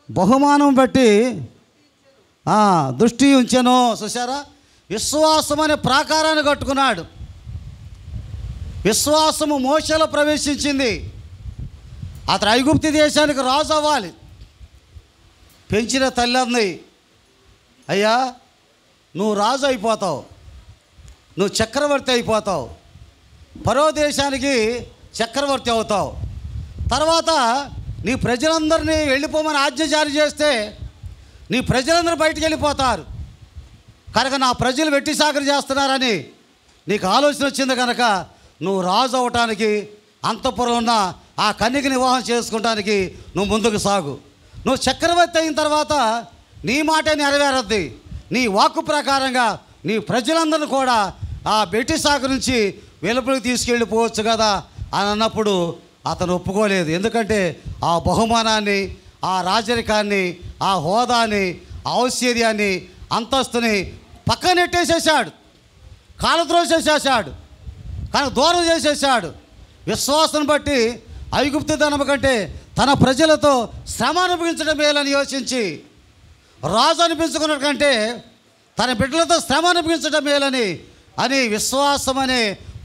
బహుమానం బట్టి దృష్టి ఉంచెను. చూసారా, విశ్వాసం అనే ప్రాకారాన్ని కట్టుకున్నాడు. విశ్వాసము మోషేలో ప్రవేశించింది. అతను ఐగుప్తు దేశానికి రాజు అవ్వాలి. పెంచిన తల్లి అంది, అయ్యా నువ్వు రాజు అయిపోతావు, నువ్వు చక్రవర్తి అయిపోతావు, ఫరో దేశానికి చక్రవర్తి అవుతావు. తర్వాత నీ ప్రజలందరినీ వెళ్ళిపోమని ఆజ్ఞ జారీ చేస్తే నీ ప్రజలందరూ బయటికి వెళ్ళిపోతారు. కనుక నా ప్రజలు వెట్టి సాకరి చేస్తున్నారని నీకు ఆలోచన వచ్చింది కనుక నువ్వు రాజు అవ్వటానికి, అంతఃపురం ఉన్న ఆ కన్యకని వివాహం చేసుకోవటానికి నువ్వు ముందుకు సాగు. నువ్వు చక్రవర్తి అయిన తర్వాత నీ మాటే నెరవేరద్ది. నీ వాక్కు ప్రకారంగా నీ ప్రజలందరినీ కూడా ఆ బెట్టి సాగు నుంచి వెలుపలికి తీసుకెళ్ళిపోవచ్చు కదా అని అన్నప్పుడు అతను ఒప్పుకోలేదు. ఎందుకంటే ఆ బహుమానాన్ని, ఆ రాజరికాన్ని, ఆ హోదాని, ఔశ్వర్యాన్ని అంతస్తుని పక్కనెట్టేసేసాడు, కాలద్రోసేసేసాడు, కానీ దూరం చేసేసాడు. విశ్వాసం బట్టి ఐగుప్తు ధనము కంటే తన ప్రజలతో శ్రమ అనుభవించడం మేలని యోచించి, రాజు అనిపించుకున్న కంటే తన బిడ్డలతో శ్రమ అనిపించడం మేలని విశ్వాసం అనే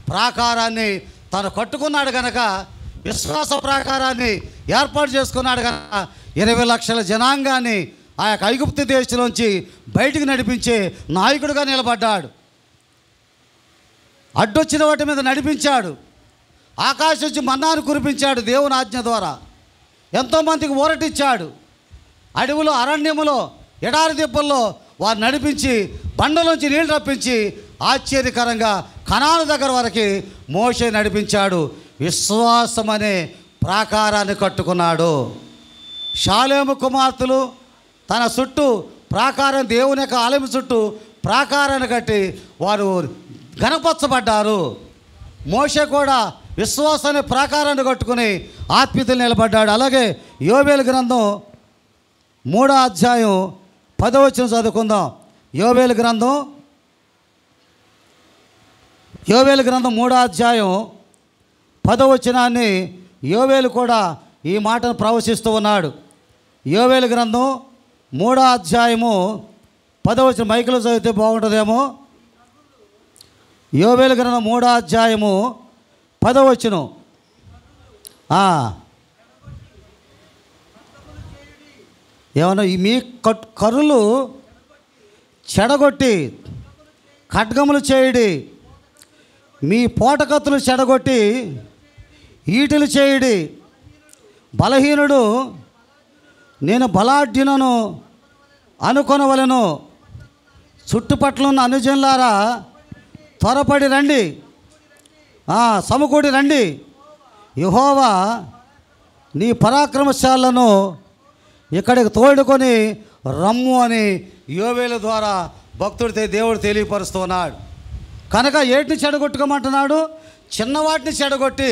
ప్రాకారాన్ని తను కట్టుకున్నాడు కనుక, విశ్వాస ప్రాకారాన్ని ఏర్పాటు చేసుకున్నాడు కనుక 20 లక్షల జనాంగాన్ని ఆ యొక్క ఐగుప్తు దేశంలోంచి బయటికి నడిపించే నాయకుడిగా నిలబడ్డాడు. అడ్డొచ్చిన వాటి మీద నడిపించాడు. ఆకాశం నుంచి మన్నాను కురిపించాడు దేవుని ఆజ్ఞ ద్వారా. ఎంతోమందికి ఊరటిచ్చాడు. అడవులో, అరణ్యములో, ఎడారి దిబ్బల్లో వారు నడిపించి బండలోంచి నీళ్ళు రప్పించి ఆశ్చర్యకరంగా కనాను దగ్గర వరకు మోషే నడిపించాడు. విశ్వాసం అనే ప్రాకారాన్ని కట్టుకున్నాడు. షాలేము కుమార్తెలు తన చుట్టూ ప్రాకారం, దేవుని యొక్క ఆలయం చుట్టూ ప్రాకారాన్ని కట్టి వారు గణపరచబడ్డారు. మోషే కూడా విశ్వాసాన్ని ప్రాకారాన్ని కట్టుకుని ఆత్మీయతలు నిలబడ్డాడు. అలాగే యోబేలు గ్రంథం 3వ అధ్యాయం 10వ వచనం చదువుకుందాం. యోబేలు గ్రంథం 3వ అధ్యాయం 10వ వచనాన్ని యోబేలు కూడా ఈ మాటను ప్రవశిస్తూ ఉన్నాడు. యోబేలు గ్రంథం 3వ అధ్యాయము 10వ వచనం మైకులో చదివితే బాగుంటుందేమో. యోబేలు గ్రంథం 3వ అధ్యాయము 10వ వచనం. ఏమన్నా మీ కర్రులు చెడగొట్టి ఖడ్గములు చేయుడి, మీ పోటకత్తులు చెడగొట్టి ఈటెలు చేయుడి. బలహీనుడు నేను బలాఢ్యునను అనుకొనవలెను. చుట్టుపట్ల ఉన్న అనుజనులారా త్వరపడి రండి, సమకూడి రండి. యెహోవా నీ పరాక్రమశాలను ఇక్కడికి తోడుకొని రమ్ము అని యోబేలు ద్వారా భక్తుడితే దేవుడు తెలియపరుస్తున్నాడు. కనుక ఏటిని చెడగొట్టుకోమంటున్నాడు? చిన్నవాటిని చెడగొట్టి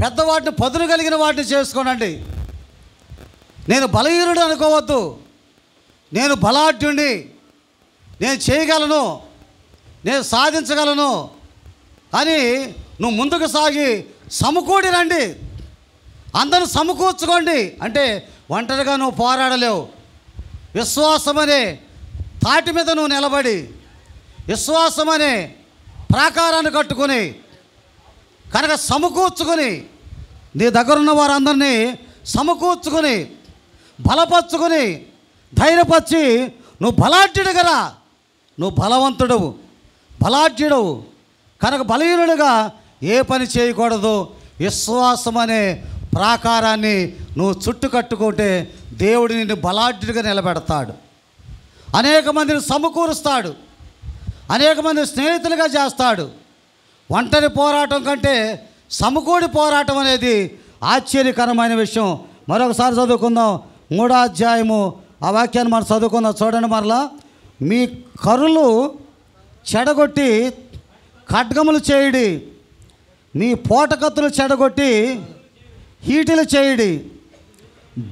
పెద్దవాటిని పదును కలిగిన వాటిని చేసుకోనండి. నేను బలహీనుడు అనుకోవద్దు. నేను బలాఢ్యుణ్ణి, నేను చేయగలను, నేను సాధించగలను అని నువ్వు ముందుకు సాగి సమకూడి రండి. అందరూ సమకూర్చుకోండి. అంటే ఒంటరిగా నువ్వు పోరాడలేవు. విశ్వాసం అనే తాటి మీద నువ్వు నిలబడి విశ్వాసం అనే ప్రాకారాన్ని కట్టుకొని కనుక సమకూర్చుకొని నీ దగ్గరున్న వారందరినీ సమకూర్చుకొని బలపరుచుకొని ధైర్యపరిచి నువ్వు బలాఢ్యుడు కదా, నువ్వు బలవంతుడవు, బలాఢ్యుడవు కనుక బలహీనుడుగా ఏ పని చేయకూడదు. విశ్వాసం అనే ప్రాకారాన్ని నువ్వు చుట్టు కట్టుకుంటే దేవుడు నిన్ను బలాఢ్యుడిగా నిలబెడతాడు. అనేక మందిని సమకూరుస్తాడు, అనేక మంది స్నేహితులుగా చేస్తాడు. ఒంటరి పోరాటం కంటే సమకూడి పోరాటం అనేది ఆశ్చర్యకరమైన విషయం. మరొకసారి చదువుకుందాం 3వ అధ్యాయము ఆ వాక్యాన్ని మనం చదువుకుందాం. చూడండి మరలా. మీ కర్రులు చెడగొట్టి ఖడ్గములు చేయుడి, మీ పోటకత్తులు చెడగొట్టి హీటిలు చేయుడి.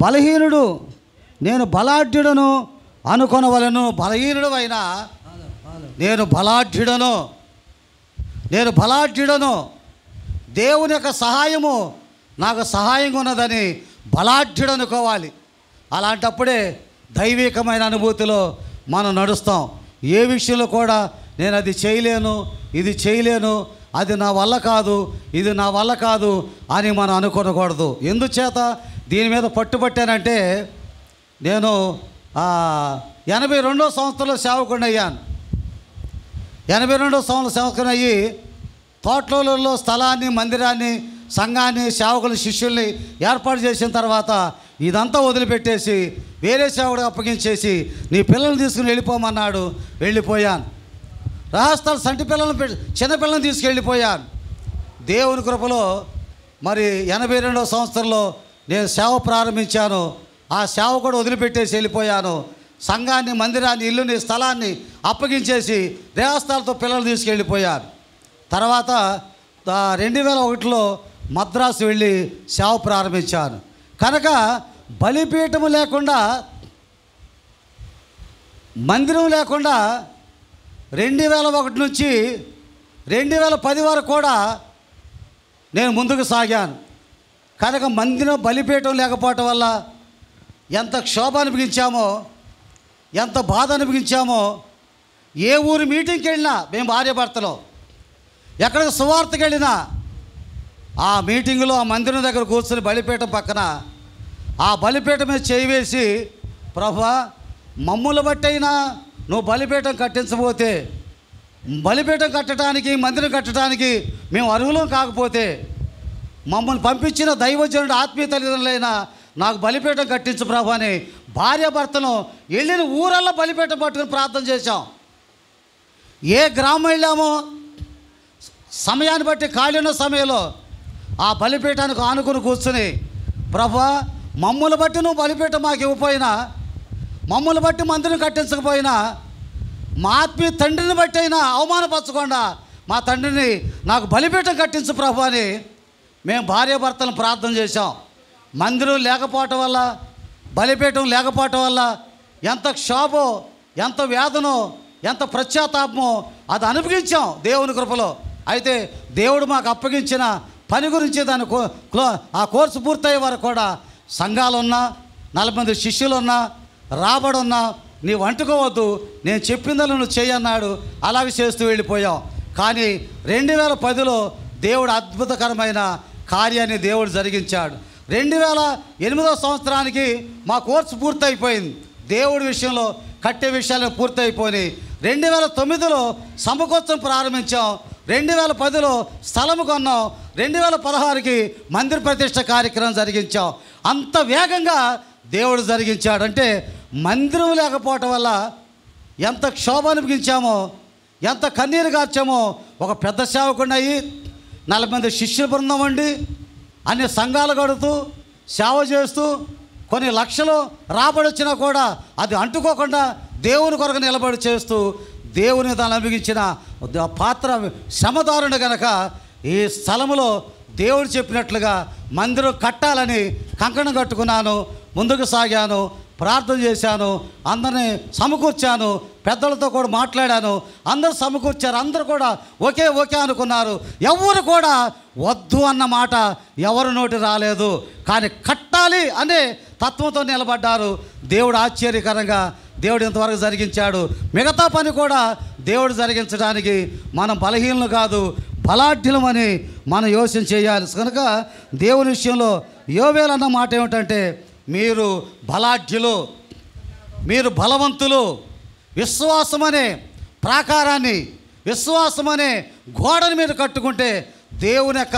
బలహీనుడు నేను బలాఢ్యుడను అనుకొనవలెను. బలహీనుడు అయినా నేను బలాఢ్యుడను, దేవుని యొక్క సహాయము నాకు సహాయంగా ఉన్నదని బలాఢ్యుడు అనుకోవాలి. అలాంటప్పుడే దైవికమైన అనుభూతిలో మనం నడుస్తాం. ఏ విషయంలో కూడా నేను అది చేయలేను, ఇది చేయలేను, అది నా వల్ల కాదు, ఇది నా వల్ల కాదు అని మనం అనుకోకూడదు. ఎందుచేత దీని మీద పట్టుబట్టానంటే నేను 82వ సంవత్సరంలో సేవకుడిని అయ్యాను. 82వ సంవత్సరం సేవకుని అయ్యి తోటలలో స్థలాన్ని, మందిరాన్ని, సంఘాన్ని, సేవకులు, శిష్యుల్ని ఏర్పాటు చేసిన తర్వాత ఇదంతా వదిలిపెట్టేసి వేరే సేవకుడికి అప్పగించేసి నీ పిల్లల్ని తీసుకుని వెళ్ళిపోమన్నాడు. వెళ్ళిపోయాను. రహస్యాలు సంటి పిల్లలను చిన్నపిల్లలను తీసుకెళ్ళిపోయాను. దేవుని కృపలో మరి 82వ సంవత్సరంలో నేను సేవ ప్రారంభించాను. ఆ సేవ కూడా వదిలిపెట్టేసి వెళ్ళిపోయాను. సంఘాన్ని, మందిరాన్ని, ఇల్లుని, స్థలాన్ని అప్పగించేసి దేవస్థానాలతో పిల్లలు తీసుకెళ్ళిపోయాను. తర్వాత 2001లో మద్రాసు వెళ్ళి సేవ ప్రారంభించాను. కనుక బలిపీఠము లేకుండా మందిరం లేకుండా 2001 నుంచి 2010 వరకు కూడా నేను ముందుకు సాగాను. కనుక మందిరం బలిపీఠం లేకపోవటం వల్ల ఎంత క్షోభ అనిపించామో, ఎంత బాధ అనిపించామో. ఏ ఊరు మీటింగ్కి వెళ్ళినా మేము భార్యాభర్తలో, ఎక్కడికి సువార్తకి వెళ్ళినా ఆ మీటింగులో ఆ మందిరం దగ్గర కూర్చొని బలిపీఠం పక్కన ఆ బలిపీఠం మీద చేయి వేసి, ప్రభువా మమ్ములు బట్టైనా నువ్వు బలిపీఠం కట్టించబోతే, బలిపీఠం కట్టడానికి మందిరం కట్టడానికి మేము అర్హులం కాకపోతే, మమ్మల్ని పంపించిన దైవజనుడు ఆత్మీయ తల్లిదండ్రులైనా నాకు బలిపీఠం కట్టించు ప్రభు అని భార్యాభర్తను వెళ్ళిన ఊరల్లో బలిపీఠం పట్టుకుని ప్రార్థన చేశాం. ఏ గ్రామం వెళ్ళామో సమయాన్ని బట్టి ఖాళీ ఉన్న సమయంలో ఆ బలిపీఠానికి ఆనుకుని కూర్చుని, ప్రభువా మమ్మల్ని బట్టి నువ్వు బలిపీఠం మాకు ఇవ్వకపోయినా, మమ్మల్ని బట్టి మందిరం కట్టించకపోయినా, మా ఆత్మీయ తండ్రిని బట్టి అయినా అవమానపరచకుండా మా తండ్రిని నాకు బలిపీఠం కట్టించు ప్రభు అని మేము భార్యాభర్తలను ప్రార్థన చేశాం. మందిరం లేకపోవటం వల్ల, బలిపీఠం లేకపోవటం వల్ల ఎంత క్షోభో, ఎంత వేదనో, ఎంత ప్రత్యాతాపమో అది అనుభవించాం దేవుని కృపలో. అయితే దేవుడు మాకు అప్పగించిన పని గురించి ఆ కోర్సు పూర్తయ్యే వరకు కూడా సంఘాలున్నా, 40 మంది శిష్యులున్నా, రాబడున్నా నీవు అంటుకోవద్దు, నేను చెప్పిందని నువ్వు చేయన్నాడు. అలాగే చేస్తూ వెళ్ళిపోయాం. కానీ 2010లో దేవుడు అద్భుతకరమైన కార్యాన్ని దేవుడు జరిగించాడు. 2008వ సంవత్సరానికి మా కోర్సు పూర్తయిపోయింది. దేవుడి విషయంలో కట్టే విషయాలు పూర్తయిపోయి 2009లో సమకూర్చం ప్రారంభించాం. 2010లో స్థలం కొన్నాం. 2016కి మందిర ప్రతిష్ట కార్యక్రమం జరిగించాం. అంత వేగంగా దేవుడు జరిగించాడు. అంటే మందిరం లేకపోవటం వల్ల ఎంత క్షోభ అనిపించామో, ఎంత కన్నీరు కార్చామో. ఒక పెద్ద సేవకుడిని అయ్యి 40 మంది శిష్యుల బృందం అండి, అన్ని సంఘాలు కడుతూ సేవ చేస్తూ కొన్ని లక్షలు రాబడొచ్చినా కూడా అది అంటుకోకుండా దేవుని కొరకు నిలబడి చేస్తూ దేవుని తాను అభిగించిన పాత్ర శ్రమదారుడు కనుక ఈ స్థలములో దేవుడు చెప్పినట్లుగా మందిరం కట్టాలని కంకణం కట్టుకున్నాను. ముందుకు సాగాను, ప్రార్థన చేశాను, అందరినీ సమకూర్చాను, పెద్దలతో కూడా మాట్లాడాను. అందరూ సమకూర్చారు. అందరూ కూడా ఓకే అనుకున్నారు. ఎవరు కూడా వద్దు అన్న మాట ఎవరి నోటి రాలేదు. కానీ కట్టాలి అనే తత్వంతో నిలబడ్డారు. దేవుడు ఆశ్చర్యకరంగా దేవుడు ఇంతవరకు జరిగించాడు. మిగతా పని కూడా దేవుడు జరిగించడానికి మనం బలహీనలు కాదు, బలాఢ్యులమని మనం యోచన చేయాలి. కనుక దేవుని విషయంలో యోవేలు అన్న మాట ఏమిటంటే, మీరు బలాఢ్యులు, మీరు బలవంతులు, విశ్వాసమనే ప్రాకారాన్ని, విశ్వాసమనే గోడని మీరు కట్టుకుంటే దేవుని యొక్క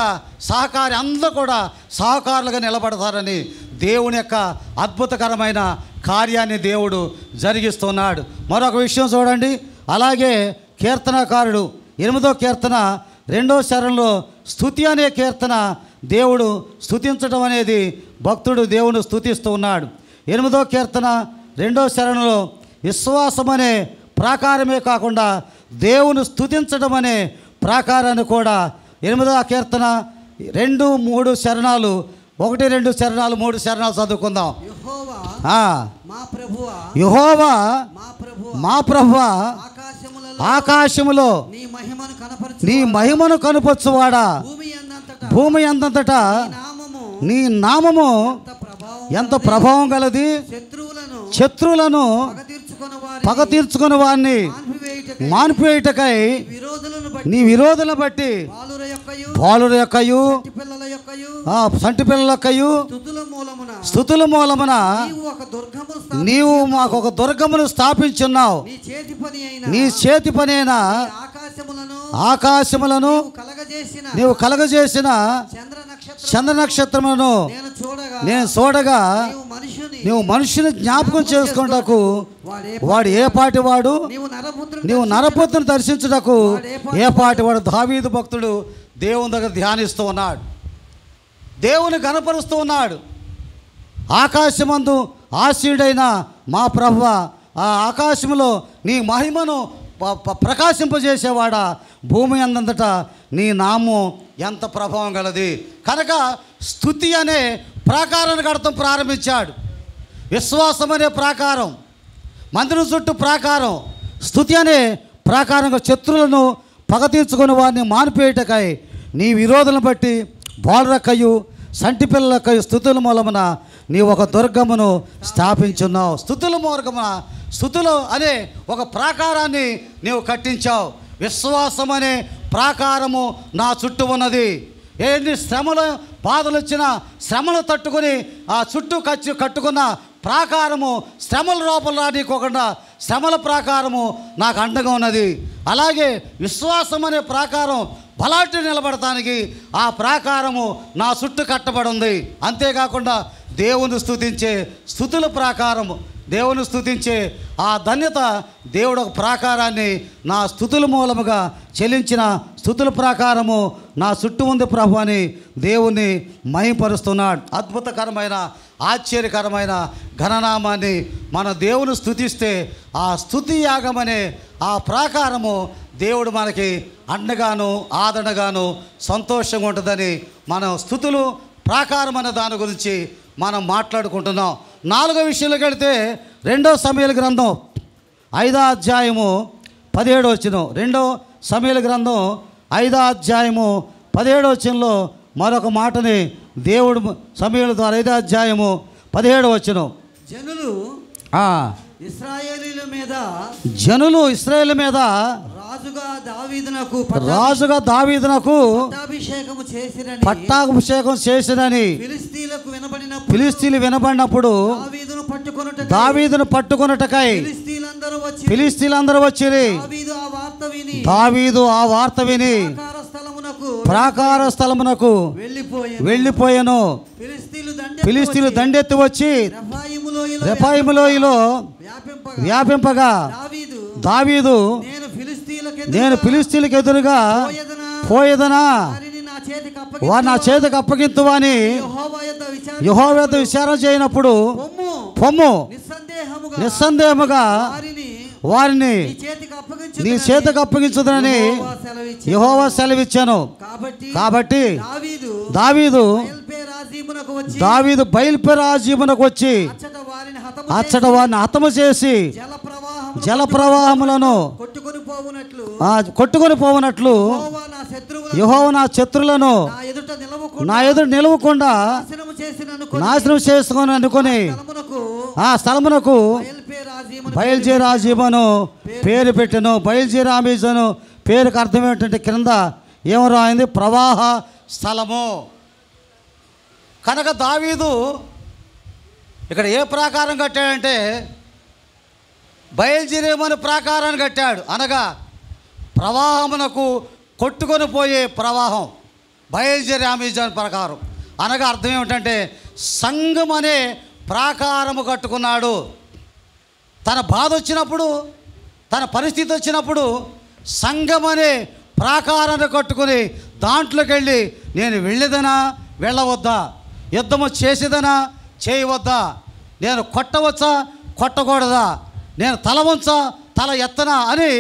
సహకారి అందరూ కూడా సహకారులుగా నిలబడతారని దేవుని యొక్క అద్భుతకరమైన కార్యాన్ని దేవుడు జరిగిస్తున్నాడు. మరొక విషయం చూడండి. అలాగే కీర్తనకారుడు 8వ కీర్తన 2వ చరణంలో స్తుతి అనే కీర్తన దేవుడు స్తుతించడం అనేది భక్తుడు దేవుని స్తుతిస్తూ ఉన్నాడు. 8వ కీర్తన 2వ చరణంలో విశ్వాసం అనే ప్రాకారమే కాకుండా దేవుని స్తుతించడం అనే ప్రాకారాన్ని కూడా 8వ కీర్తన 2, 3 చరణాలు, 1, 2 చరణాలు, 3 చరణాలు చదువుకుందాం. యెహోవా మా ప్రభువా ఆకాశములో నీ మహిమను కనుపరచువాడా, భూమి అందంతటా నీ నామము ఎంత ప్రభావం గలది. శత్రువులను పగ తీర్చుకుని వారిని మాన్పివేయుటకై నీ విరోధులను బట్టి బాలుర యొక్కయు సంటి పిల్లల యొక్కయు స్తుతుల మూలమున నీవు మాకు ఒక దుర్గమును స్థాపించున్నావు. నీ చేతి పని అయిన ఆకాశములను నీవు కలగజేసిన చంద్ర నక్షత్రములను నేను చూడగా నీవు మనుషుని జ్ఞాపకం చేసుకున్నటకు వాడు ఏ పాటి వాడు, నీవు నరపుత్రుని దర్శించుటకు ఏ పాటి వాడు. దావీదు భక్తుడు దేవుని దగ్గర ధ్యానిస్తూ ఉన్నాడు, దేవుని గణపరుస్తూ ఉన్నాడు. ఆకాశమందు ఆసీనుడైన మా ప్రభువా, ఆ ఆకాశంలో నీ మహిమను ప్రకాశింపజేసేవాడా, భూమి అందంతటా నీ నామం ఎంత ప్రభావం గలది. కనుక స్తుతి అనే ప్రాకారాన్ని కడతాం ప్రారంభించాడు. విశ్వాసం అనే ప్రాకారం, మందిరం చుట్టూ ప్రాకారం, స్తుతి అనే ప్రాకారంగా శత్రులను పగ తీర్చుకుని వారిని మానిపేయటకై నీ విరోధులను బట్టి బోళరక్కయు సంటి పిల్లలకై స్తుతుల మూలమున నీ ఒక దుర్గమును స్థాపించున్నావు. స్తుతుల మూలమున స్తుతులు అనే ఒక ప్రాకారాన్ని నీవు కట్టించావు. విశ్వాసం అనే ప్రాకారము నా చుట్టూ ఉన్నది. ఎన్ని శ్రమలు బాధలు వచ్చినా శ్రమలు తట్టుకొని ఆ చుట్టూ కట్టుకున్న ప్రాకారము శ్రమల లోపల రానికోకుండా శ్రమల ప్రాకారము నాకు అండగా ఉన్నది. అలాగే విశ్వాసం అనే ప్రాకారం బలాటి నిలబడటానికి ఆ ప్రాకారము నా చుట్టూ కట్టబడి ఉంది. అంతేకాకుండా దేవుని స్తుతించే స్తుతుల ప్రాకారము, దేవుని స్తుతించే ఆ ధన్యత, దేవుడు ఒక ప్రాకారాన్ని నా స్తుతుల మూలముగా చెల్లించిన స్తుతుల ప్రాకారము నా చుట్టూ ఉంది ప్రభు అని దేవుణ్ణి మహిమపరుస్తున్నాడు. అద్భుతకరమైన ఆశ్చర్యకరమైన ఘననామాన్ని మన దేవుని స్తుతిస్తే ఆ స్తుతి యాగమనే ఆ ప్రాకారము దేవుడు మనకి అండగాను ఆదరణగాను సంతోషంగా ఉంటుందని మనం స్తుతులు ప్రాకారం అనే దాని గురించి మనం మాట్లాడుకుంటున్నాం. 4వ విషయంలోకి వెళితే 2వ సమూయేలు గ్రంథం 5వ అధ్యాయము 17వ వచనం. 2వ సమూయేలు గ్రంథం 5వ అధ్యాయము 17వ వచనంలో మరొక మాటని దేవుడు సమూయేలు ద్వారా 5వ అధ్యాయము 17వ వచనం. జనులు ఇశ్రాయేలీయుల మీద రాజుగా దావీదునకు పట్టాభిషేకం చేసినని ఫిలిష్తీయులు వినబడినప్పుడు దావీదును పట్టుకొనుటకై ఫిలిష్తీయులందరూ వచ్చిరి. దావీదు ఆ వార్త విని ప్రాకార స్థలమునకు వెళ్ళిపోయాను. ఫిలిష్తీయులు దండెత్తి వచ్చి రెఫాయిము లోయలో వ్యాపింపగా దావీదు నేను ఫిలిష్తీయులకు ఎదురుగా పోయేదనా, వారు నా చేతికి అప్పగింతువా అని యెహోవా యొద్ద విచారణ చేయనప్పుడు పొమ్ము నిస్సందేహముగా వారిని నీ చేతికి అప్పగించుదనని యెహోవా సెలవిచ్చాను. కాబట్టి దావీదు బయల్పెరాజీమునకు వచ్చి అచ్చట వారిని హతము చేసి జల ప్రవాహములను కొట్టుకొని పోవునట్లు యెహోవా నా శత్రులను నా ఎదుట నిలవకుండా నాశనం చేసుకొని అనుకొని ఆ స్థలమునకు బయల్జెరాజీమును పేరు పెట్టెను. బయల్జెరాజీము పేరుకు అర్థం ఏంటంటే కింద ఏమో రాయింది, ప్రవాహ స్థలము. కనుక దావీదు ఇక్కడ ఏ ప్రాకారం కట్టాడంటే బయల్జెరాజీము ప్రాకారాన్ని కట్టాడు. అనగా ప్రవాహమునకు కొట్టుకొని పోయే ప్రవాహం బయల్జెరాజీము ప్రకారం. అనగా అర్థం ఏమిటంటే సంఘం అనే ప్రాకారము కట్టుకున్నాడు. తన బాధ వచ్చినప్పుడు, తన పరిస్థితి వచ్చినప్పుడు సంఘం అనే ప్రాకారాన్ని కట్టుకుని దాంట్లోకి వెళ్ళి నేను వెళ్ళేదనా వెళ్ళవద్దా, యుద్ధము చేసేదనా చేయవద్దా, నేను కొట్టవచ్చా కొట్టకూడదా, నేను తల వంచా తల ఎత్తనా అని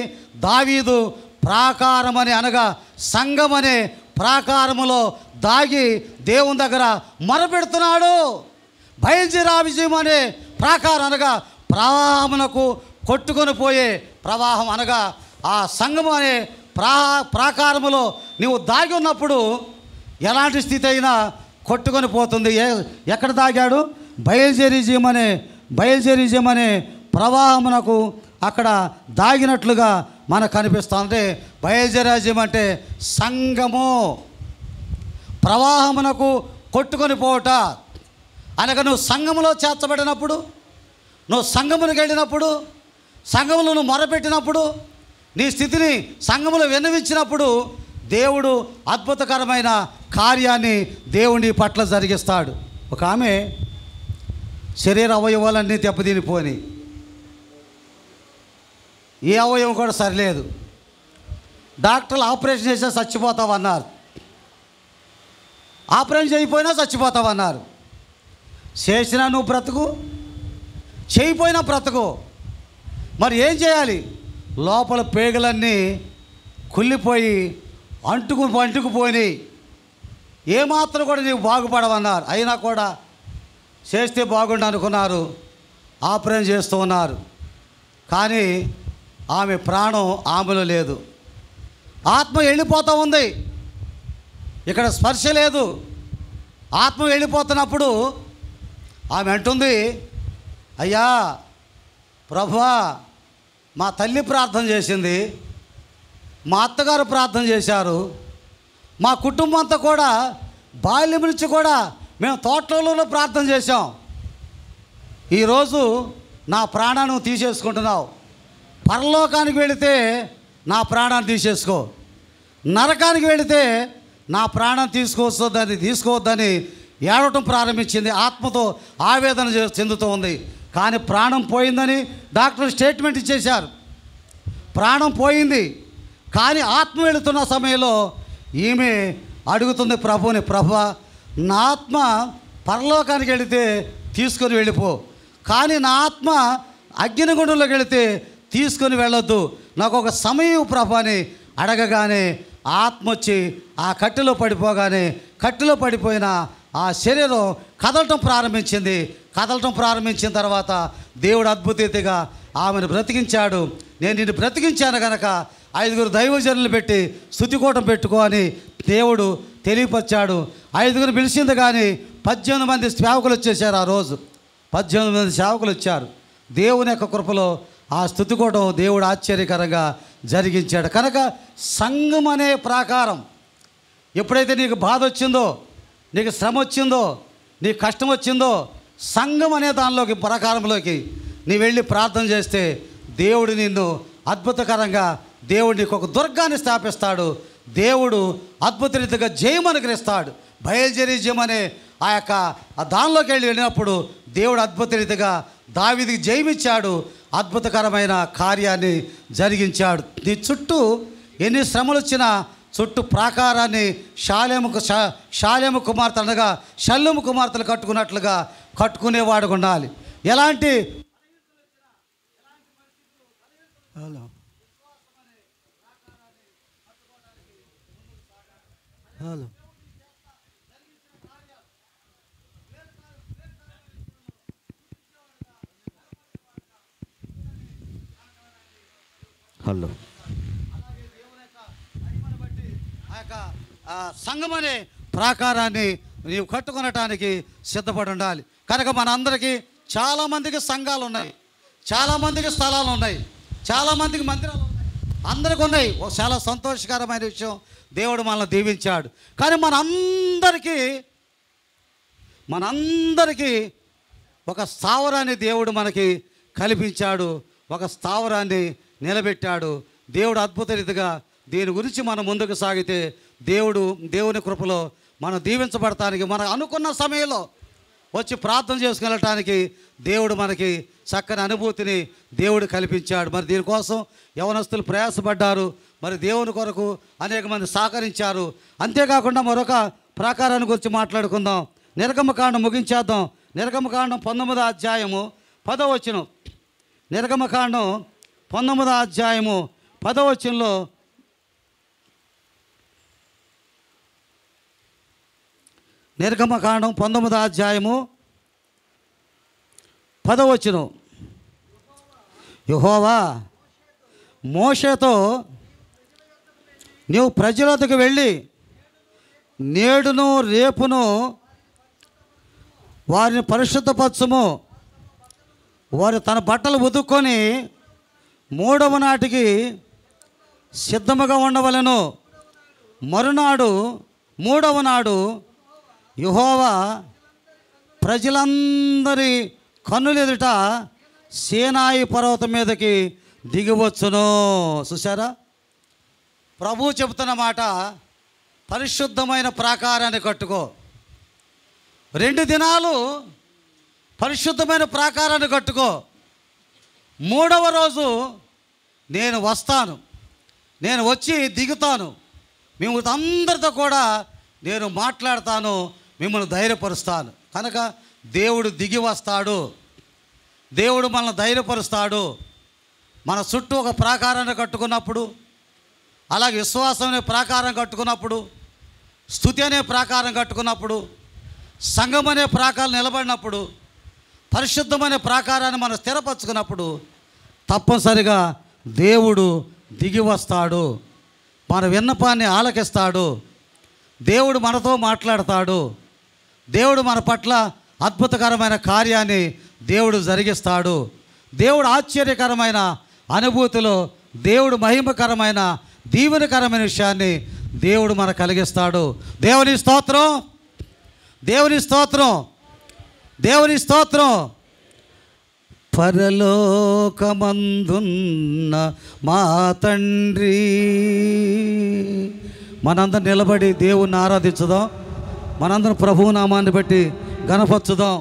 దావీదు ప్రాకారం అని అనగా సంఘం అనే ప్రాకారములో దాగి దేవుని దగ్గర మొరపెడుతున్నాడు. బయల్జెరాజీము అనే ప్రాకారం అనగా ప్రవాహమునకు కొట్టుకొని పోయే ప్రవాహం అనగా ఆ సంఘం అనే ప్రాకారములో నీవు దాగి ఉన్నప్పుడు ఎలాంటి స్థితి అయినా కొట్టుకొని పోతుంది. ఎక్కడ దాగాడు? బయల్జెరాజీము అనే ప్రవాహమునకు అక్కడ దాగినట్లుగా మనకు కనిపిస్తుంది. బయల్జెరాజీము అంటే సంఘము ప్రవాహమునకు కొట్టుకొని పోవట అనగా నువ్వు సంఘములో చేర్చబడినప్పుడు, నువ్వు సంఘమునికి వెళ్ళినప్పుడు, సంఘములో నువ్వు మొరపెట్టినప్పుడు, నీ స్థితిని సంఘములో విన్నవించినప్పుడు దేవుడు అద్భుతకరమైన కార్యాన్ని దేవుని పట్ల జరిగిస్తాడు. ఒక ఆమె శరీర అవయవాలన్నీ దెబ్బతినిపోని, ఏ అవయవం కూడా సరిలేదు, డాక్టర్లు ఆపరేషన్ చేస్తే చచ్చిపోతావన్నారు, ఆపరేషన్ చేయకపోయినా చచ్చిపోతావన్నారు. చేసినా నువ్వు బ్రతుకు, చేయిపోయినా బ్రతుకు. మరి ఏం చేయాలి? లోపల పేగులన్నీ కుళ్ళిపోయి అంటుకుపోయి ఏమాత్రం కూడా నీవు బాగుపడవన్నారు. అయినా కూడా చేస్తే బాగుండు అనుకున్నారు, ఆపరేషన్ చేస్తూ ఉన్నారు. కానీ ఆమె ప్రాణం ఆమెలో లేదు. ఆత్మ వెళ్ళిపోతూ ఉంది, ఇక్కడ స్పర్శ లేదు. ఆత్మ వెళ్ళిపోతున్నప్పుడు ఆమె అంటుంది, అయ్యా ప్రభువా, మా తల్లి ప్రార్థన చేసింది, మా అత్తగారు ప్రార్థన చేశారు, మా కుటుంబం అంతా కూడా బాల్యం నుంచి కూడా మేము తోటలలో ప్రార్థన చేశాం. ఈరోజు నా ప్రాణాన్ని తీసేసుకుంటున్నావు. పరలోకానికి వెళితే నా ప్రాణాన్ని తీసేసుకో, నరకానికి వెళితే నా ప్రాణం తీసుకోవద్దని ఏడవటం ప్రారంభించింది. ఆత్మతో ఆవేదన చెందుతూ ఉంది. కానీ ప్రాణం పోయిందని డాక్టర్ స్టేట్మెంట్ ఇచ్చేశారు. ప్రాణం పోయింది, కానీ ఆత్మ వెళుతున్న సమయంలో ఈమె అడుగుతుంది ప్రభువుని, ప్రభువా, నా ఆత్మ పరలోకానికి వెళితే తీసుకొని వెళ్ళిపో, కానీ నా ఆత్మ అగ్నిగుండంలోకి వెళితే తీసుకొని వెళ్ళొద్దు, నాకు ఒక సమయం ప్రభు అని అడగగానే ఆత్మ వచ్చి ఆ కట్టెలో పడిపోయిన ఆ శరీరం కదలటం ప్రారంభించింది. కదలటం ప్రారంభించిన తర్వాత దేవుడు అద్భుతరీతిగా ఆమెను బ్రతికించాడు. నేను నిన్ను బ్రతికించాను కనుక 5 దైవజనులు పెట్టి స్తుతికూటం పెట్టుకో అని దేవుడు తెలియపరిచాడు. 5 పిలిచింది, కానీ 18 మంది సేవకులు వచ్చేసారు. ఆ రోజు 18 మంది సేవకులు వచ్చారు. దేవుని యొక్క కృపలో ఆ స్తుతికూటం దేవుడు ఆశ్చర్యకరంగా జరిగించాడు. కనుక సంఘం అనే ప్రాకారం, ఎప్పుడైతే నీకు బాధ వచ్చిందో, నీకు శ్రమ వచ్చిందో, నీకు కష్టం వచ్చిందో, సంఘం అనే దానిలోకి ప్రాకారంలోకి నీ వెళ్ళి ప్రార్థన చేస్తే దేవుడు నిన్ను అద్భుతకరంగా, దేవుడు నీకు ఒక దుర్గాన్ని స్థాపిస్తాడు. దేవుడు అద్భుత రీతిగా జయం అనుగ్రహిస్తాడు. బయలుజెరీజం అనే ఆ దానిలోకి వెళ్ళినప్పుడు దేవుడు అద్భుత రీతిగా దావీదుకి జయమిచ్చాడు, అద్భుతకరమైన కార్యాన్ని జరిగించాడు. నీ చుట్టూ ఎన్ని శ్రమలు వచ్చినా చుట్టూ ప్రాకారాన్ని షాలేము కుమార్తె అనగా షల్లూము కుమార్తెలు కట్టుకున్నట్లుగా కట్టుకునేవాడు ఉండాలి. ఎలాంటి హలో సంఘం అనే ప్రాకారాన్ని నీవు కట్టుకొనటానికి సిద్ధపడి ఉండాలి. కనుక మనందరికీ చాలామందికి సంఘాలు ఉన్నాయి, చాలామందికి స్థలాలు ఉన్నాయి, చాలామందికి మందిరాలు ఉన్నాయి, అందరికీ ఉన్నాయి. చాలా సంతోషకరమైన విషయం, దేవుడు మనల్ని దీవించాడు. కానీ మనందరికీ ఒక స్థావరాన్ని దేవుడు మనకి కల్పించాడు, ఒక స్థావరాన్ని నిలబెట్టాడు. దేవుడు అద్భుత రీతిగా దీని గురించి మనం ముందుకు సాగితే దేవుని కృపలో మనం దీవించబడటానికి, మనం అనుకున్న సమయంలో వచ్చి ప్రార్థన చేసుకెళ్ళటానికి దేవుడు మనకి చక్కని అనుభూతిని దేవుడు కల్పించాడు. మరి దీనికోసం యవనస్తులు ప్రయాసపడ్డారు, మరి దేవుని కొరకు అనేక మంది సహకరించారు. అంతేకాకుండా మరొక ప్రాకారాన్ని గురించి మాట్లాడుకుందాం. నిర్గమకాండం ముగించేద్దాం. నిర్గమకాండం 19వ అధ్యాయము 10వ వచనం. నిర్గమకాండం 19వ అధ్యాయము 10వ వచనంలో నిర్గమకాండం 19వ అధ్యాయము 10వ వచనం. యెహోవా మోషేతో, నీవు ప్రజల వద్దకు వెళ్ళి నేడును రేపును వారిని పరిశుద్ధపరచుము, వారు తన బట్టలు ఉతుక్కొని 3వ నాటికి సిద్ధముగా ఉండవలెను. మరునాడు 3వ నాడు యెహోవా ప్రజలందరి కన్నులెదుట సీనాయి పర్వతం మీదకి దిగివచ్చును. చూసారా, ప్రభువు చెబుతున్న మాట, పరిశుద్ధమైన ప్రాకారాన్ని కట్టుకో. 2 దినాలు పరిశుద్ధమైన ప్రాకారాన్ని కట్టుకో. 3వ రోజు నేను వస్తాను, నేను వచ్చి దిగుతాను, మిమ్మల్ని అందరితో కూడా నేను మాట్లాడతాను, మిమ్మల్ని ధైర్యపరుస్తాను. కనుక దేవుడు దిగి వస్తాడు, దేవుడు మనల్ని ధైర్యపరుస్తాడు. మన చుట్టూ ఒక ప్రాకారాన్ని కట్టుకున్నప్పుడు, అలాగే విశ్వాసం అనే ప్రాకారం కట్టుకున్నప్పుడు, స్తుతి అనే ప్రాకారం కట్టుకున్నప్పుడు, సంఘం అనే ప్రాకారం నిలబడినప్పుడు, పరిశుద్ధమనే ప్రాకారాన్ని మనం స్థిరపరచుకున్నప్పుడు తప్పనిసరిగా దేవుడు దిగి వస్తాడు, మన విన్నపాన్ని ఆలకిస్తాడు, దేవుడు మనతో మాట్లాడతాడు, దేవుడు మన పట్ల అద్భుతకరమైన కార్యాన్ని దేవుడు జరిగిస్తాడు. దేవుడు ఆశ్చర్యకరమైన అనుభూతిలో, దేవుడు మహిమకరమైన దీవెనకరమైన విషయాన్ని దేవుడు మనకు కలిగిస్తాడు. దేవుని స్తోత్రం, దేవుని స్తోత్రం, దేవుని స్తోత్రం. పరలోకమందున్న మా తండ్రి. మనందరం నిలబడి దేవుణ్ణి ఆరాధించుదాం. మనందరం ప్రభువు నామాన్ని బట్టి గణపరచుదాం.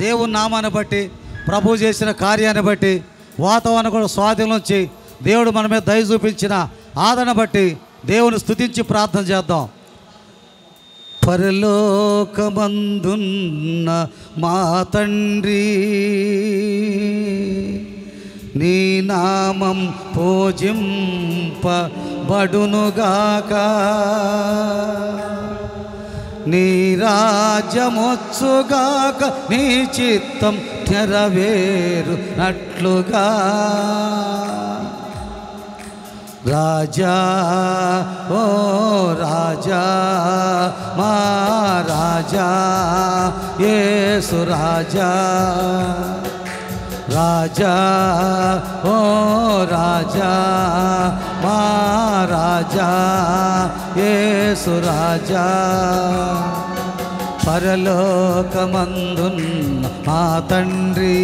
దేవుని నామాన్ని బట్టి, ప్రభు చేసిన కార్యాన్ని బట్టి, వాతావరణం కూడా స్వాధీనంలోంచి దేవుడు మన మీద దయ చూపించిన ఆదరణ బట్టి దేవుని స్తుతించి ప్రార్థన చేద్దాం. పరలోకమందున్న మా తండ్రి, నీ నామం పూజింపబడునుగాక, నీ రాజ్యమొచ్చుగాక, నీ చిత్తం నెరవేరునట్లుగా. రాజా ఓ రాజా, మా రాజా యేసు రాజా. రాజా ఓ రాజా, మా రాజా యేసు రాజా. పరలోకమందున్న మా తండ్రి,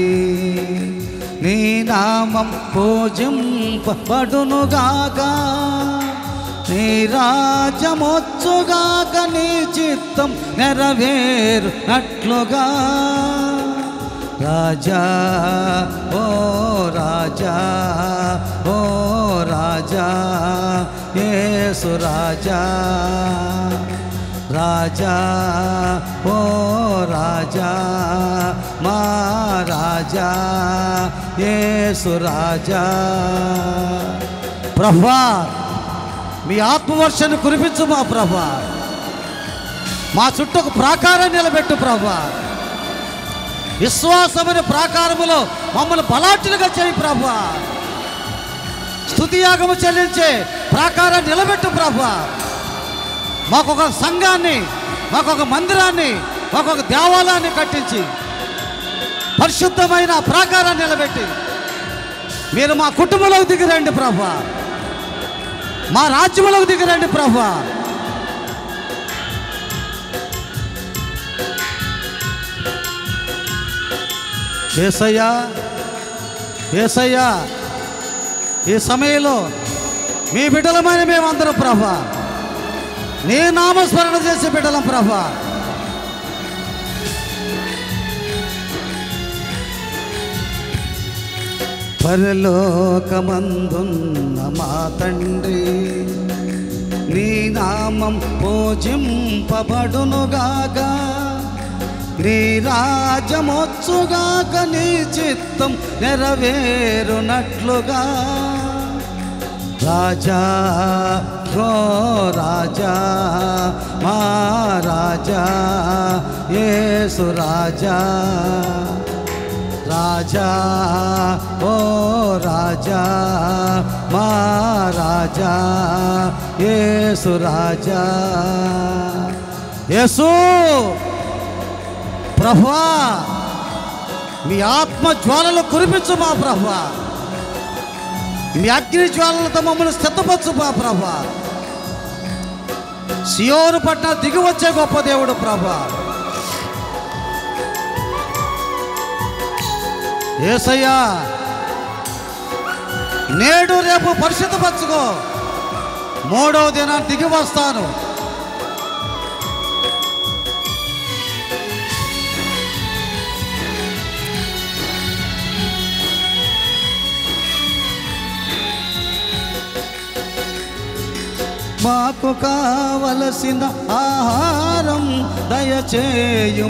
నీ నామం పూజింపబడునుగాక, నీ రాజ్యమొచ్చుగాక, నీ చిత్తం నెరవేరునట్లుగా. రాజా ఓ రాజా, ఓ రాజా యేసు రాజా. రాజా ఓ రాజా, మా రాజా యేసు రాజా. ప్రభువా, మీ ఆత్మవర్షాన్ని కురిపించు మా ప్రభువా. మా చుట్టూ ఒక ప్రాకారాన్ని నిలబెట్టు ప్రభువా. విశ్వాసమైన ప్రాకారములో మమ్మల్ని బలాఢ్యులుగా చేయి ప్రభువా. స్తుతియాగము చెల్లించే ప్రాకారాన్ని నిలబెట్టు ప్రభువా. మాకొక సంఘాన్ని, మాకొక మందిరాన్ని, మాకొక దేవాలయాన్ని కట్టించి పరిశుద్ధమైన ప్రాకారాన్ని నిలబెట్టి మీరు మా కుటుంబంలోకి దిగిరండి ప్రభువా, మా రాజ్యంలోకి దిగిరండి ప్రభువా. యేసయ్యా, యేసయ్యా, ఈ సమయంలో మీ బిడ్డలమైన మేమందరం ప్రభువా, నీ నామస్మరణ చేసే బిడ్డలం ప్రభువా. పరలోకమందున్న మా తండ్రి, నీ నామం పూజింపబడునుగాక, నీ రాజ్యమొచ్చుగాక, నీ చిత్తం నెరవేరునట్లుగా. రాజా ఓ రాజా, మా రాజా యేసు రాజా. రాజా ఓ రాజా, మా రాజా యేసు రాజా. యేసు ప్రభువా, మీ ఆత్మ జ్వాలలు కురిపించు మా ప్రభువా. మీ అగ్ని జ్వాలలతో మమ్మల్ని స్థితపరచు మా ప్రభువా. సియోను పట్ల దిగి వచ్చే గొప్ప దేవుడు ప్రభువా. యేసయ్యా, నేడు రేపు పరిశుద్ధపరచుకో, మూడవ దినాన్ని దిగి వస్తాను. మాకు కావలసిన ఆహారం దయచేయు.